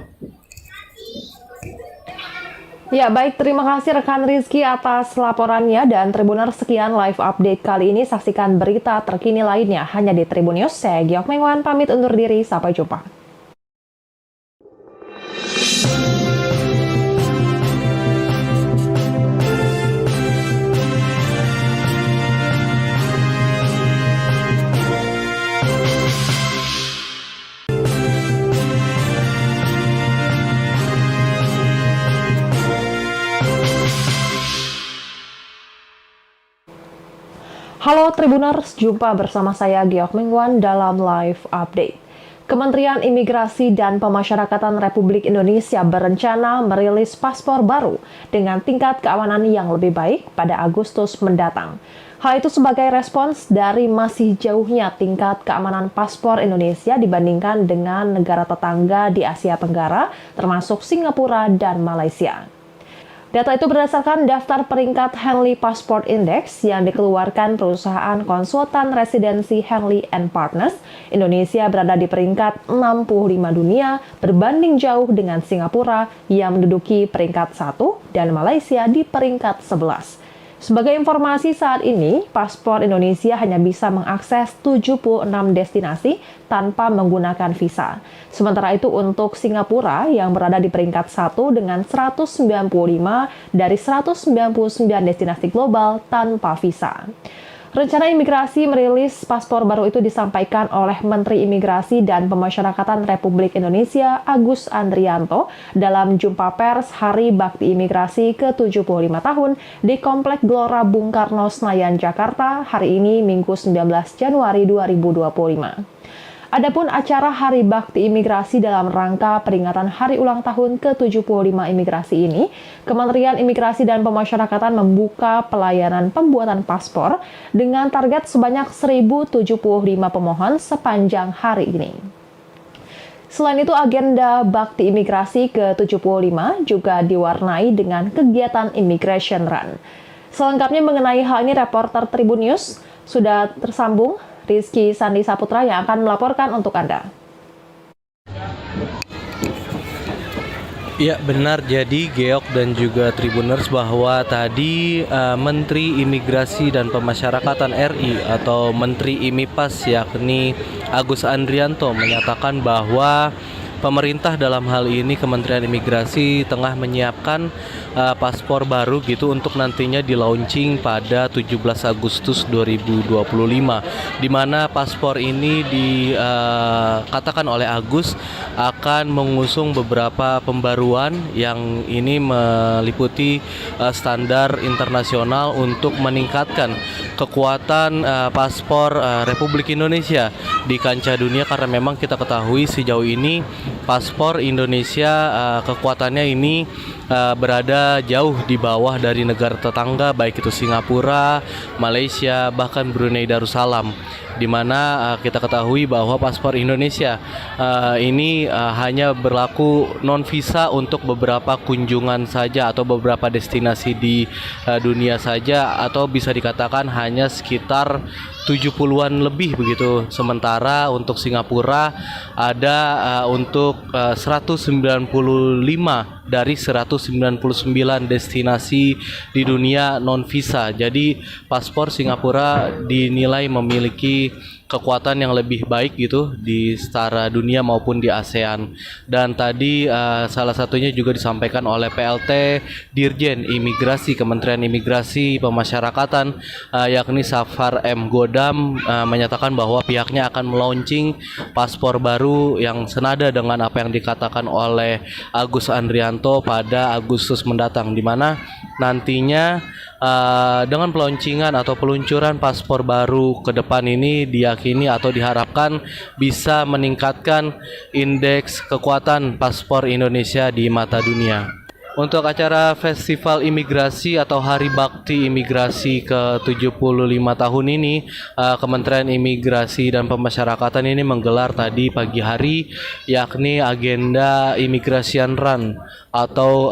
Ya, baik, terima kasih rekan Rizky atas laporannya, dan Tribuners, sekian live update kali ini. Saksikan berita terkini lainnya hanya di Tribun News. Saya Giok Mengwan, pamit undur diri, sampai jumpa. Halo Tribuners, jumpa bersama saya Giok Mengwan dalam live update. Kementerian Imigrasi dan Pemasyarakatan Republik Indonesia berencana merilis paspor baru dengan tingkat keamanan yang lebih baik pada Agustus mendatang. Hal itu sebagai respons dari masih jauhnya tingkat keamanan paspor Indonesia dibandingkan dengan negara tetangga di Asia Tenggara, termasuk Singapura dan Malaysia. Data itu berdasarkan daftar peringkat Henley Passport Index yang dikeluarkan perusahaan konsultan residensi Henley Partners. Indonesia berada di peringkat 65 dunia berbanding jauh dengan Singapura yang menduduki peringkat 1 dan Malaysia di peringkat 11. Sebagai informasi saat ini, paspor Indonesia hanya bisa mengakses 76 destinasi tanpa menggunakan visa. Sementara itu untuk Singapura yang berada di peringkat 1 dengan 195 dari 199 destinasi global tanpa visa. Rencana imigrasi merilis paspor baru itu disampaikan oleh Menteri Imigrasi dan Pemasyarakatan Republik Indonesia Agus Andrianto dalam jumpa pers Hari Bakti Imigrasi ke-75 tahun di Komplek Gelora Bung Karno, Senayan, Jakarta hari ini Minggu 19 Januari 2025. Adapun acara Hari Bakti Imigrasi dalam rangka peringatan Hari Ulang Tahun ke-75 Imigrasi ini, Kementerian Imigrasi dan Pemasyarakatan membuka pelayanan pembuatan paspor dengan target sebanyak 1.075 pemohon sepanjang hari ini. Selain itu, agenda Bakti Imigrasi ke-75 juga diwarnai dengan kegiatan Immigration Run. Selengkapnya mengenai hal ini, reporter Tribun News sudah tersambung Rizky Sandi Saputra yang akan melaporkan untuk Anda. Ya benar, jadi Geok dan juga Tribuners bahwa tadi Menteri Imigrasi dan Pemasyarakatan RI atau Menteri IMIPAS yakni Agus Andrianto menyatakan bahwa pemerintah dalam hal ini Kementerian Imigrasi tengah menyiapkan paspor baru gitu untuk nantinya di-launching pada 17 Agustus 2025, di mana paspor ini dikatakan oleh Agus akan mengusung beberapa pembaruan yang ini meliputi standar internasional untuk meningkatkan kekuatan paspor Republik Indonesia di kancah dunia, karena memang kita ketahui sejauh ini paspor Indonesia kekuatannya ini berada jauh di bawah dari negara tetangga, baik itu Singapura, Malaysia, bahkan Brunei Darussalam, di mana kita ketahui bahwa paspor Indonesia ini hanya berlaku non visa untuk beberapa kunjungan saja atau beberapa destinasi di dunia saja, atau bisa dikatakan hanya sekitar 70-an lebih begitu. Sementara untuk Singapura ada untuk 195 dari 199 destinasi di dunia non visa. Jadi paspor Singapura dinilai memiliki kekuatan yang lebih baik gitu di setara dunia maupun di ASEAN. Dan tadi salah satunya juga disampaikan oleh PLT Dirjen Imigrasi Kementerian Imigrasi Pemasyarakatan yakni Safar M. Godam menyatakan bahwa pihaknya akan melaunching paspor baru yang senada dengan apa yang dikatakan oleh Agus Andrianto pada Agustus mendatang, di mana nantinya dengan peluncuran atau peluncuran paspor baru ke depan ini diyakini atau diharapkan bisa meningkatkan indeks kekuatan paspor Indonesia di mata dunia. Untuk acara Festival Imigrasi atau Hari Bakti Imigrasi ke-75 tahun ini, Kementerian Imigrasi dan Pemasyarakatan ini menggelar tadi pagi hari yakni agenda Immigration Run atau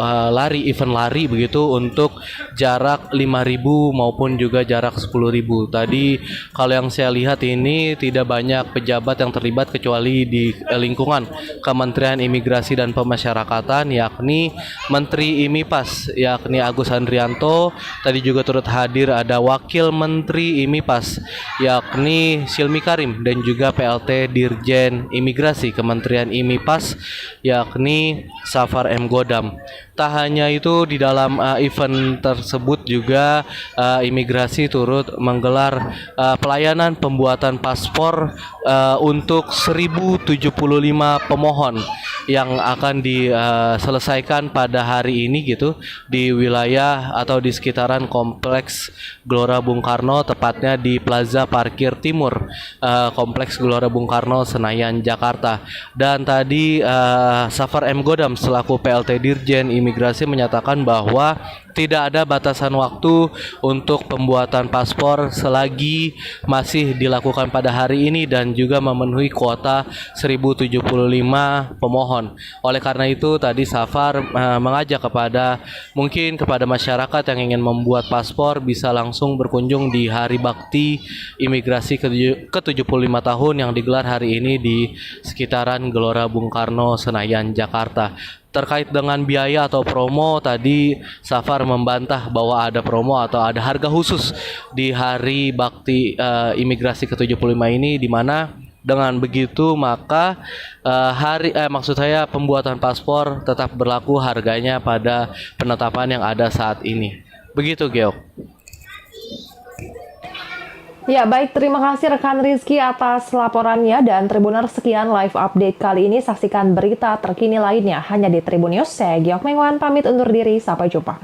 event lari begitu untuk jarak 5.000 maupun juga jarak 10.000. Tadi kalau yang saya lihat ini tidak banyak pejabat yang terlibat kecuali di lingkungan Kementerian Imigrasi dan Pemasyarakatan yakni Menteri IMIPAS yakni Agus Andrianto. Tadi juga turut hadir ada Wakil Menteri IMIPAS yakni Silmi Karim dan juga PLT Dirjen Imigrasi Kementerian IMIPAS yakni Safar M. Godam. Tak hanya itu, di dalam event tersebut juga imigrasi turut menggelar pelayanan pembuatan paspor untuk 1.075 pemohon yang akan diselesaikan pada hari ini gitu di wilayah atau di sekitaran Kompleks Gelora Bung Karno, tepatnya di Plaza Parkir Timur Kompleks Gelora Bung Karno, Senayan, Jakarta. Dan tadi Safar M. Godam selaku PLT Dirjen Imigrasi menyatakan bahwa tidak ada batasan waktu untuk pembuatan paspor selagi masih dilakukan pada hari ini dan juga memenuhi kuota 1075 pemohon. Oleh karena itu tadi Safar mengajak kepada masyarakat yang ingin membuat paspor bisa langsung berkunjung di Hari Bakti Imigrasi ke-75 tahun yang digelar hari ini di sekitaran Gelora Bung Karno, Senayan, Jakarta. Terkait dengan biaya atau promo, tadi Safar membantah bahwa ada promo atau ada harga khusus di Hari Bakti Imigrasi ke-75 ini, di mana dengan begitu maka pembuatan paspor tetap berlaku harganya pada penetapan yang ada saat ini. Begitu, Geok. Ya, baik. Terima kasih rekan Rizky atas laporannya, dan Tribuners, sekian live update kali ini. Saksikan berita terkini lainnya hanya di Tribun News. Saya Geok Mengwan, pamit undur diri. Sampai jumpa.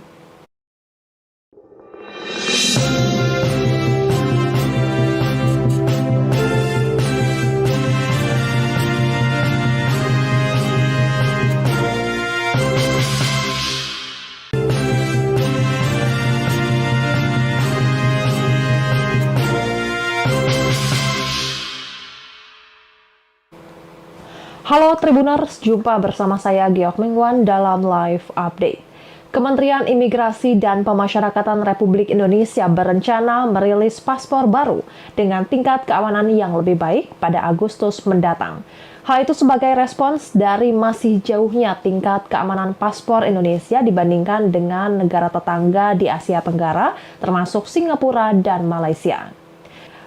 Halo Tribuners, jumpa bersama saya Geok Mengwan dalam live update. Kementerian Imigrasi dan Pemasyarakatan Republik Indonesia berencana merilis paspor baru dengan tingkat keamanan yang lebih baik pada Agustus mendatang. Hal itu sebagai respons dari masih jauhnya tingkat keamanan paspor Indonesia dibandingkan dengan negara tetangga di Asia Tenggara, termasuk Singapura dan Malaysia.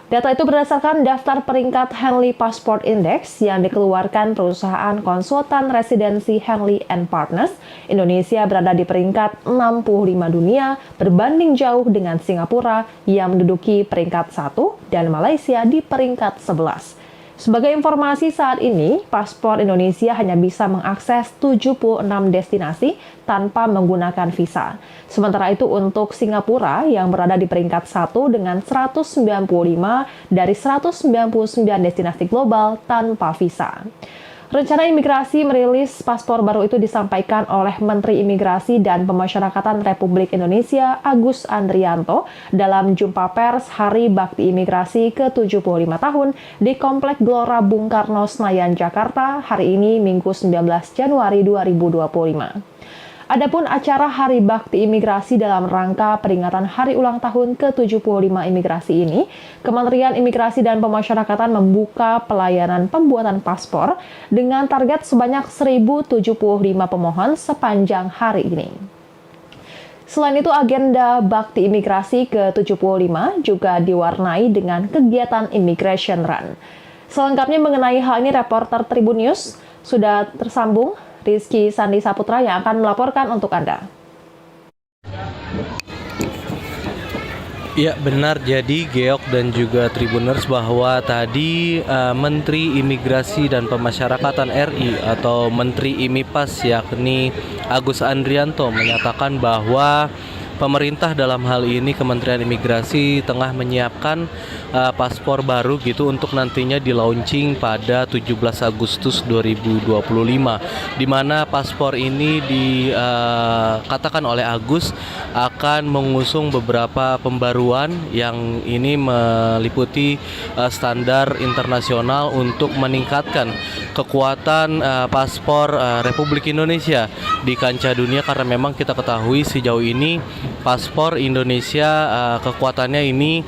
Data itu berdasarkan daftar peringkat Henley Passport Index yang dikeluarkan perusahaan konsultan residensi Henley & Partners. Indonesia berada di peringkat 65 dunia, berbanding jauh dengan Singapura yang menduduki peringkat 1 dan Malaysia di peringkat 11. Sebagai informasi, saat ini paspor Indonesia hanya bisa mengakses 76 destinasi tanpa menggunakan visa. Sementara itu untuk Singapura yang berada di peringkat 1 dengan 195 dari 199 destinasi global tanpa visa. Rencana imigrasi merilis paspor baru itu disampaikan oleh Menteri Imigrasi dan Pemasyarakatan Republik Indonesia Agus Andrianto dalam jumpa pers Hari Bakti Imigrasi ke-75 tahun di Komplek Gelora Bung Karno, Senayan, Jakarta hari ini Minggu 19 Januari 2025. Adapun acara Hari Bakti Imigrasi dalam rangka peringatan Hari Ulang Tahun ke-75 Imigrasi ini, Kementerian Imigrasi dan Pemasyarakatan membuka pelayanan pembuatan paspor dengan target sebanyak 1.075 pemohon sepanjang hari ini. Selain itu, agenda Bakti Imigrasi ke-75 juga diwarnai dengan kegiatan Immigration Run. Selengkapnya mengenai hal ini, reporter Tribun News sudah tersambung Rizky Sandi Saputra yang akan melaporkan untuk Anda. Ya, benar. Jadi Geok dan juga Tribuners, bahwa tadi Menteri Imigrasi dan Pemasyarakatan RI atau Menteri IMIPAS yakni Agus Andrianto menyatakan bahwa pemerintah dalam hal ini Kementerian Imigrasi tengah menyiapkan paspor baru gitu untuk nantinya di-launching pada 17 Agustus 2025, di mana paspor ini dikatakan oleh Agus akan mengusung beberapa pembaruan yang ini meliputi standar internasional untuk meningkatkan kekuatan paspor Republik Indonesia di kancah dunia, karena memang kita ketahui sejauh ini paspor Indonesia kekuatannya ini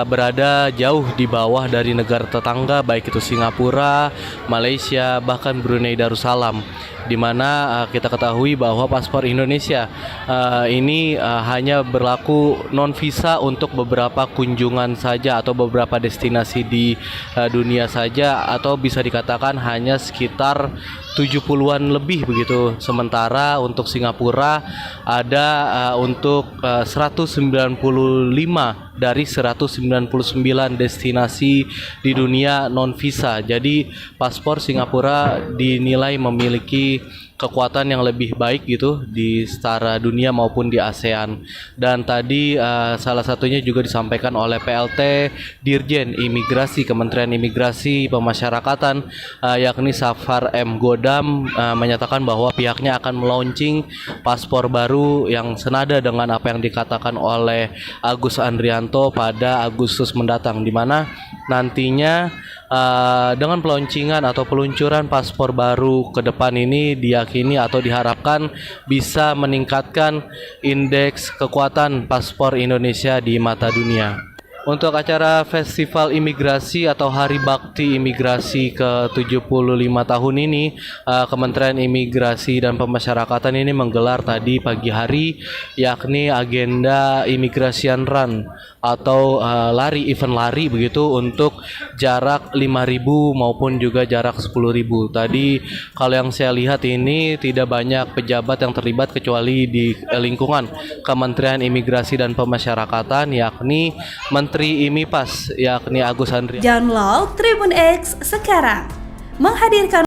berada jauh di bawah dari negara tetangga, baik itu Singapura, Malaysia, bahkan Brunei Darussalam, di mana kita ketahui bahwa paspor Indonesia ini hanya berlaku non visa untuk beberapa kunjungan saja atau beberapa destinasi di dunia saja, atau bisa dikatakan hanya sekitar 70-an lebih begitu. Sementara untuk Singapura ada untuk 195 dari 199 destinasi di dunia non visa. Jadi paspor Singapura dinilai memiliki kekuatan yang lebih baik gitu di setara dunia maupun di ASEAN. Dan tadi salah satunya juga disampaikan oleh PLT Dirjen Imigrasi Kementerian Imigrasi Pemasyarakatan yakni Safar M. Godam menyatakan bahwa pihaknya akan melaunching paspor baru yang senada dengan apa yang dikatakan oleh Agus Andrianto pada Agustus mendatang, di mana nantinya dengan peluncuran atau peluncuran paspor baru ke depan ini diyakini atau diharapkan bisa meningkatkan indeks kekuatan paspor Indonesia di mata dunia. Untuk acara Festival Imigrasi atau Hari Bakti Imigrasi ke-75 tahun ini, Kementerian Imigrasi dan Pemasyarakatan ini menggelar tadi pagi hari yakni agenda Immigration Run atau event lari begitu untuk jarak 5.000 maupun juga jarak 10.000. Tadi kalau yang saya lihat ini tidak banyak pejabat yang terlibat kecuali di lingkungan Kementerian Imigrasi dan Pemasyarakatan yakni Menteri IMIPAS yakni Agus Andrianto. Download Tribun X sekarang, menghadirkan